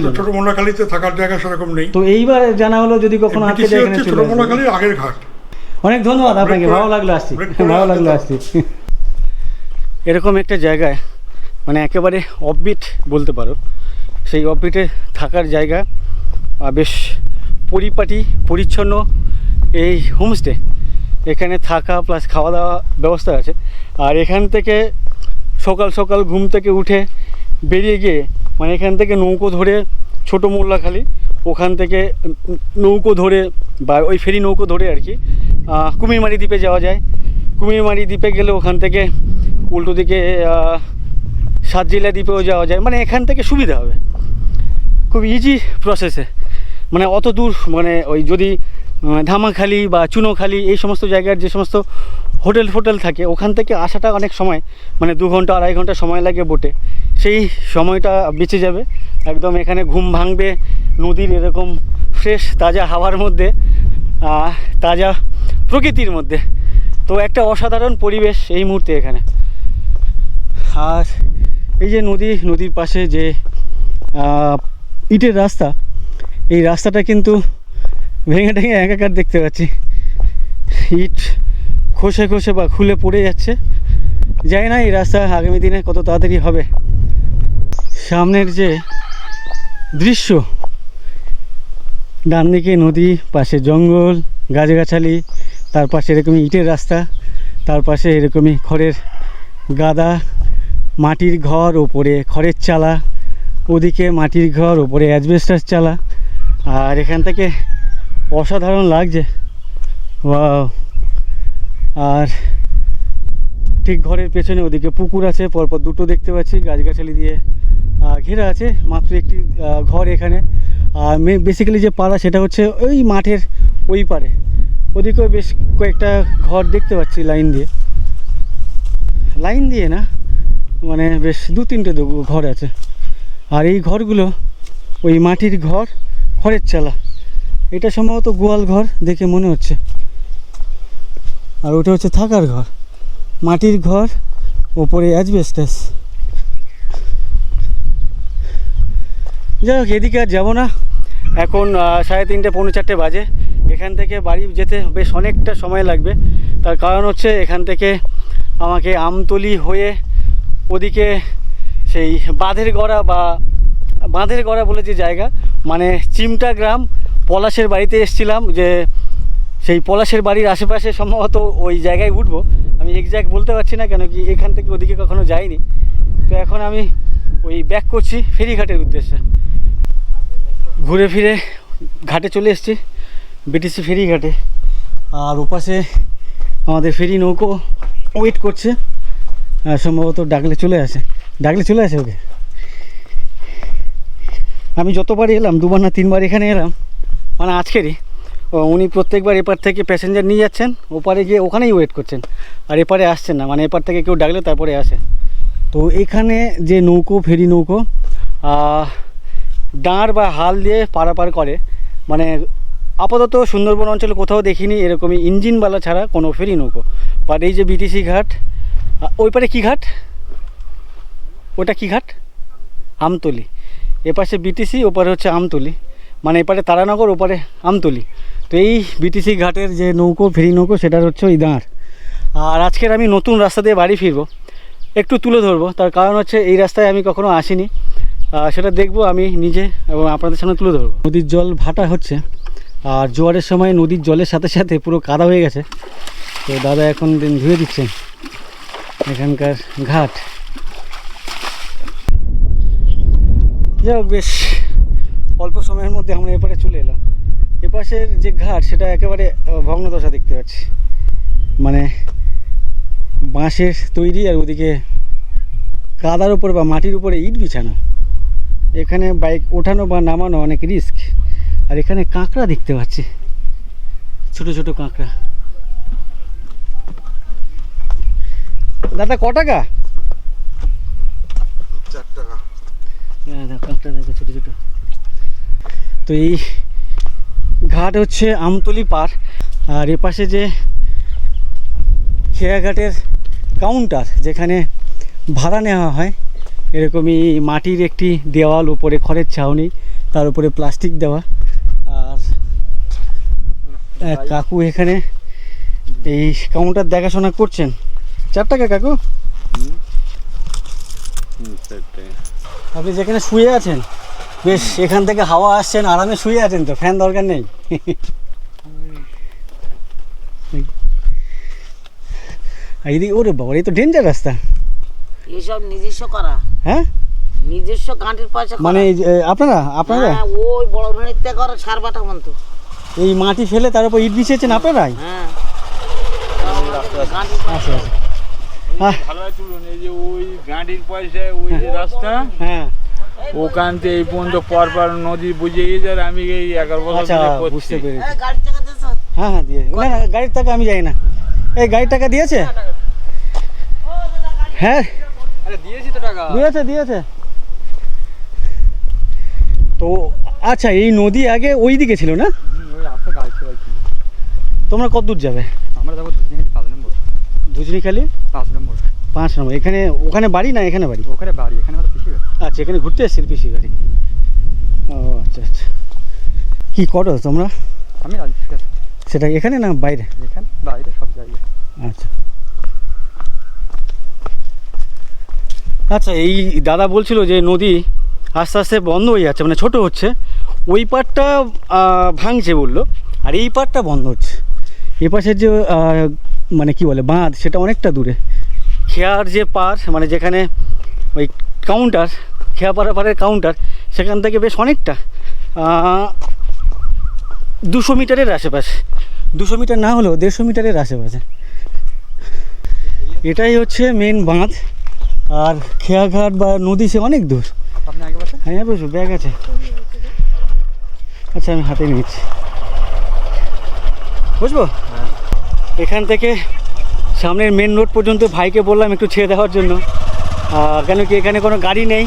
না। ছোট মোনাখালীতে থাকার জায়গা সেরকম নেই, তো এইবার জানা হলো যদি কখনো আসতে চাই এখানে চলে আসবে। মোনাখালীর আগের ঘাট। অনেক ধন্যবাদ আপনাকে, ভালো লাগলো আসছি। এরকম একটা জায়গায় মানে একেবারে অফবিট বলতে পারো, সেই অফবিটে থাকার জায়গা, বেশ পরিপাটি পরিচ্ছন্ন এই হোমস্টে, এখানে থাকা প্লাস খাওয়া দাওয়া ব্যবস্থা আছে। আর এখান থেকে সকাল সকাল ঘুম থেকে উঠে বেরিয়ে গিয়ে মানে এখান থেকে নৌকো ধরে ছোটো মোল্লাখালী, ওখান থেকে নৌকো ধরে বা ওই ফেরি নৌকো ধরে আর কি কুমিরমারি দ্বীপে যাওয়া যায়। কুমিরমারি দ্বীপে গেলে ওখান থেকে উল্টো দিকে সাতজিলা দ্বীপেও যাওয়া যায়, মানে এখান থেকে সুবিধা হবে, খুব ইজি প্রসেসে, মানে অত দূর, মানে ওই যদি ধামাখালি বা চুনোখালি এই সমস্ত জায়গার যে সমস্ত হোটেল থাকে ওখান থেকে আসাটা অনেক সময়, মানে 2 ঘন্টা 2.5 ঘন্টা সময় লাগে বোটে, সেই সময়টা বেঁচে যাবে। একদম এখানে ঘুম ভাঙবে নদীর এরকম ফ্রেশ তাজা হাওয়ার মধ্যে, তাজা প্রকৃতির মধ্যে। তো একটা অসাধারণ পরিবেশ এই মুহূর্তে এখানে। আর এই যে নদীর পাশে যে ইটের রাস্তা, এই রাস্তাটা কিন্তু ভেঙে একাকার দেখতে পাচ্ছি, ইট খসে বা খুলে পড়ে যাচ্ছে। জানি না এই রাস্তা আগামী দিনে কত তাড়াতাড়ি হবে। সামনের যে দৃশ্য, ডান দিকে নদী, পাশে জঙ্গল গাছগাছালি, তার পাশে এরকমই ইটের রাস্তা, তার পাশে এরকমই খড়ের গাদা, মাটির ঘর, ওপরে খড়ের চালা, ওদিকে মাটির ঘর, ওপরে অ্যাজবেস্টাস চালা। আর এখান থেকে অসাধারণ লাগছে, ওয়াও। আর ঠিক ঘরের পেছনে ওদিকে পুকুর আছে, পরপর 2টো দেখতে পাচ্ছি, গাছগাছালি দিয়ে ঘেরা আছে, মাত্র একটি ঘর এখানে। আর বেসিক্যালি যে পাড়া সেটা হচ্ছে ওই মাঠের ওই পারে, ওদিকেও বেশ কয়েকটা ঘর দেখতে পাচ্ছি লাইন দিয়ে না, মানে বেশ 2-3টে ঘর আছে। আর এই ঘরগুলো ওই মাটির ঘর, খড়ের চালা, এটা সম্ভবত গোয়াল ঘর দেখে মনে হচ্ছে। আর ওটা হচ্ছে থাকার ঘর, মাটির ঘর, ওপরে অ্যাজবেস্টাস। যাই হোক, এদিকে আর যাবো না। এখন 3:30 পৌনে 4টে বাজে। এখান থেকে বাড়ি যেতে বেশ অনেকটা সময় লাগবে। তার কারণ হচ্ছে এখান থেকে আমাকে আমতলি হয়ে ওদিকে সেই বাঁধের গড়া বলে যে জায়গা, মানে চিমটা গ্রাম, পলাশের বাড়িতে এসেছিলাম, যে সেই পলাশের বাড়ির আশেপাশে সম্ভবত ওই জায়গায় উঠবো। আমি এক্স্যাক্ট বলতে পারছি না, কেন কি এখান থেকে ওদিকে কখনো যাইনি। তো এখন আমি ওই ব্যাক করছি ফেরিঘাটের উদ্দেশ্যে। ঘুরে ফিরে ঘাটে চলে এসেছি, বিটিসি ফেরিঘাটে। আর ওপাশে আমাদের ফেরি নৌকো ওয়েট করছে, সম্ভবত ডাকলে চলে আসে ওকে। আমি যতবার এলাম, 2বার না 3বার এখানে এলাম, মানে আজকেরই, উনি প্রত্যেকবার এপার থেকে প্যাসেঞ্জার নিয়ে যাচ্ছেন, ওপারে গিয়ে ওখানেই ওয়েট করছেন, আর এপারে আসছেন না, মানে এপার থেকে কেউ ডাকলে তারপরে আসে। তো এখানে যে ফেরি নৌকো দাঁড় বা হাল দিয়ে পারাপার করে, মানে আপাতত সুন্দরবন অঞ্চলে কোথাও দেখিনি এরকমই ইঞ্জিনওয়ালা ছাড়া কোনো ফেরি নৌকো। বাট এই যে বিটিসি ঘাট, ওই পারে কী ঘাট, ওটা কী ঘাট? আমতলি। এপাশে বিটিসি, ওপারে হচ্ছে আমতলি, মানে এপারে তারানগর, ওপারে আমতলি। তো এই বিটিসি ঘাটের যে ফেরি নৌকো সেটার হচ্ছে ওই দাঁড়। আর আজকের আমি নতুন রাস্তা দিয়ে বাড়ি ফিরবো, একটু তুলে ধরবো। তার কারণ হচ্ছে এই রাস্তায় আমি কখনো আসিনি, সেটা দেখবো আমি নিজে এবং আপনাদের সামনে তুলে ধরবো। নদীর জল ভাটা হচ্ছে, আর জোয়ারের সময় নদীর জলের সাথে সাথে পুরো কাদা হয়ে গেছে। তো দাদা এখন ধুয়ে দিচ্ছেন এখানকার ঘাট। যাই হোক, বেশ অল্প সময়ের মধ্যে আমরা এপারে চলে এলাম। এপাশের যে ঘাট সেটা একেবারে ভগ্নদশা দেখতে পাচ্ছি, মানে বাঁশের তৈরি, আর ওদিকে কাদার উপর বা মাটির উপরে ইট বিছানো। এখানে বাইক ওঠানো বা নামানো অনেক রিস্ক। আর এখানে কাঁকড়া দেখতে পাচ্ছি, ছোট ছোট কাঁকড়া। দাদা ক টাকা? 4 টাকা। কাঁকড়া দেখো ছোট ছোট। তো এই ঘাট হচ্ছে আমতলি পার। আর এপাশে যে খেয়াঘাটের কাউন্টার, যেখানে ভাড়া নেওয়া হয়, এরকমই মাটির একটি দেওয়াল, উপরে খড়ের ছাউনি, তার উপরে প্লাস্টিক দেওয়া। আর কাকু এখানে এই কাউন্টার দেখাশোনা করছেন। 4 টাকা কাকু? আপনি যেখানে শুয়ে আছেন, বেশ এখান থেকে হাওয়া আসছেন, আরামে শুয়ে আছেন, তো ফ্যান দরকার নেই। এইদিকে ওরে বাবা, এই তো ডেঞ্জার রাস্তা। এসব নিজস্ব করা। হ্যাঁ, নিজস্ব গাঁটির পয়সা, মানে আপনারা ওই বড় ভেড়িতে করে সারবাটা মন্ত এই মাটি ফেলে তার উপর ইট বিছিয়েছেন আপনারাই? হ্যাঁ। আচ্ছা আচ্ছা। ভালোই তুলুন, এই যে ওই গাঁটির পয়সায় ওই যে রাস্তা, হ্যাঁ, ওখান থেকে এই পর্যন্ত পরপর নদী বুঝিয়ে যায়। আমি এই 11 বছর আচ্ছা ধরে করছি। বুঝতে পেরেছি। গাড়ির টাকা দিয়েছ? হ্যাঁ হ্যাঁ দিয়ে, না না গাড়ির টাকা আমি যাই না। এই গাড়ির টাকা দিয়েছে? হ্যাঁ দিয়েছি তো টাকা। দিয়েছে। তো আচ্ছা, এই নদী আগে ওই দিকে ছিল না? ওই রাস্তা গাড়ি ছিল। তোমরা কত দূর যাবে? আমরা যাবো ধুজনিখালি 5 নম্বর। ধুজনিখালি 5 নম্বর। 5 নম্বর। এখানে ওখানে বাড়ি না এখানে বাড়ি? ওখানে বাড়ি, এখানে আমাদের পিসি বাড়ি। আচ্ছা, এখানে ঘুরতে এসেছিল পিসি গাড়ি। ও আচ্ছা আচ্ছা। কি করো তোমরা? আমি রাজশাহী আছি। সেটা এখানে না বাইরে? এখানে বাইরে সব জায়গায়। আচ্ছা আচ্ছা। এই দাদা বলছিল যে নদী আস্তে আস্তে বন্ধ হয়ে যাচ্ছে, মানে ছোট হচ্ছে। ওই পাড়টা ভাঙছে বললো, আর এই পাড়টা বন্ধ হচ্ছে। এই পাশের যে মানে কি বলে বাঁধ, সেটা অনেকটা দূরে। খেয়ার যে পাড়, মানে যেখানে ওই কাউন্টার, খেয়াপাড়া পাড়ের কাউন্টার, সেখান থেকে বেশ অনেকটা 200 মিটারের আশেপাশে, 200 মিটার না হলেও 150 মিটারের আশেপাশে। এটাই হচ্ছে মেন বাঁধ। আর খেয়াঘাট বা নদী সে অনেক দূর। আপনি আগে বসে? হ্যাঁ বসো, ব্যাগ আছে। আচ্ছা আমি হাতে নিচ্ছি, বুঝবো। এখান থেকে সামনের মেন রোড পর্যন্ত ভাইকে বললাম একটু ছেড়ে দেওয়ার জন্য, কেন কি এখানে কোনো গাড়ি নেই,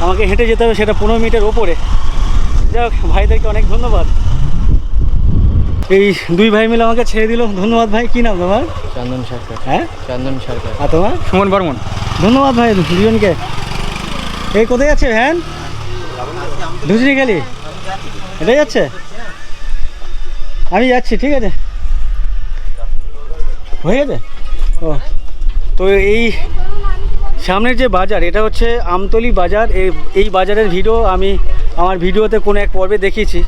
আমাকে হেঁটে যেতে হবে, সেটা 15 মিনিটের ওপরে। যাই হোক, ভাইদেরকে অনেক ধন্যবাদ। এই 2 ভাই মিলে আমাকে ছেড়ে দিল, ধন্যবাদ ভাই। কী নাম তোমার? চন্দন সরকার। হ্যাঁ, চন্দন সরকার। আর তোমার? সুমন বর্মন। ধন্যবাদ ভাই দুজনকে। এই কোথায় আছে ভ্যান? ধুসরিখালি এটাই যাচ্ছে, আমি যাচ্ছি, ঠিক আছে, হয়ে গেছে। ও তো এই সামনের যে বাজার, এটা হচ্ছে আমতলী বাজার। এই বাজারের ভিডিও আমি আমার ভিডিওতে কোনো এক পর্বে দেখিয়েছি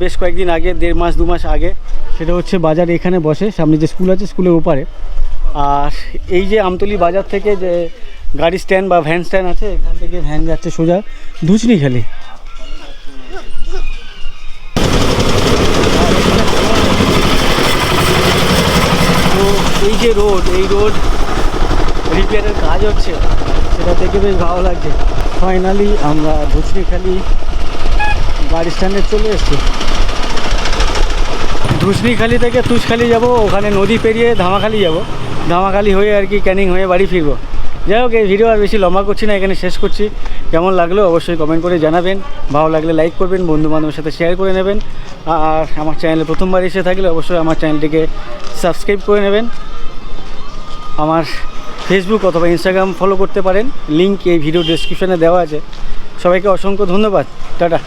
বেশ কয়েকদিন আগে, 1.5 মাস 2 মাস আগে। সেটা হচ্ছে বাজার এখানে বসে, সামনে যে স্কুল আছে স্কুলের ওপারে। আর এই যে আমতলী বাজার থেকে যে গাড়ি স্ট্যান্ড বা ভ্যান স্ট্যান্ড আছে, এখান থেকে ভ্যান যাচ্ছে সোজা ধুসরিখালি। তো এই যে রোড, এই রোড রিপেয়ারের কাজ হচ্ছে, সেটা দেখে বেশ ভালো লাগছে। ফাইনালি আমরা ধুসরিখালি গাড়ি স্ট্যান্ডে চলে এসেছি। ধুসরিখালি থেকে তুষখালি যাব, ওখানে নদী পেরিয়ে ধামাখালি যাব, ধামাখালি হয়ে আর কি ক্যানিং হয়ে বাড়ি ফিরবো। যাই হোক, এই ভিডিও আর বেশি লম্বা করছি না, এখানে শেষ করছি। কেমন লাগলো অবশ্যই কমেন্ট করে জানাবেন, ভালো লাগলে লাইক করবেন, বন্ধুবান্ধবের সাথে শেয়ার করে নেবেন। আর আমার চ্যানেলে প্রথমবার এসে থাকলে অবশ্যই আমার চ্যানেলটিকে সাবস্ক্রাইব করে নেবেন। আমার ফেসবুক অথবা ইনস্টাগ্রাম ফলো করতে পারেন, লিঙ্ক এই ভিডিও ডেসক্রিপশানে দেওয়া আছে। সবাইকে অসংখ্য ধন্যবাদ, টাটা।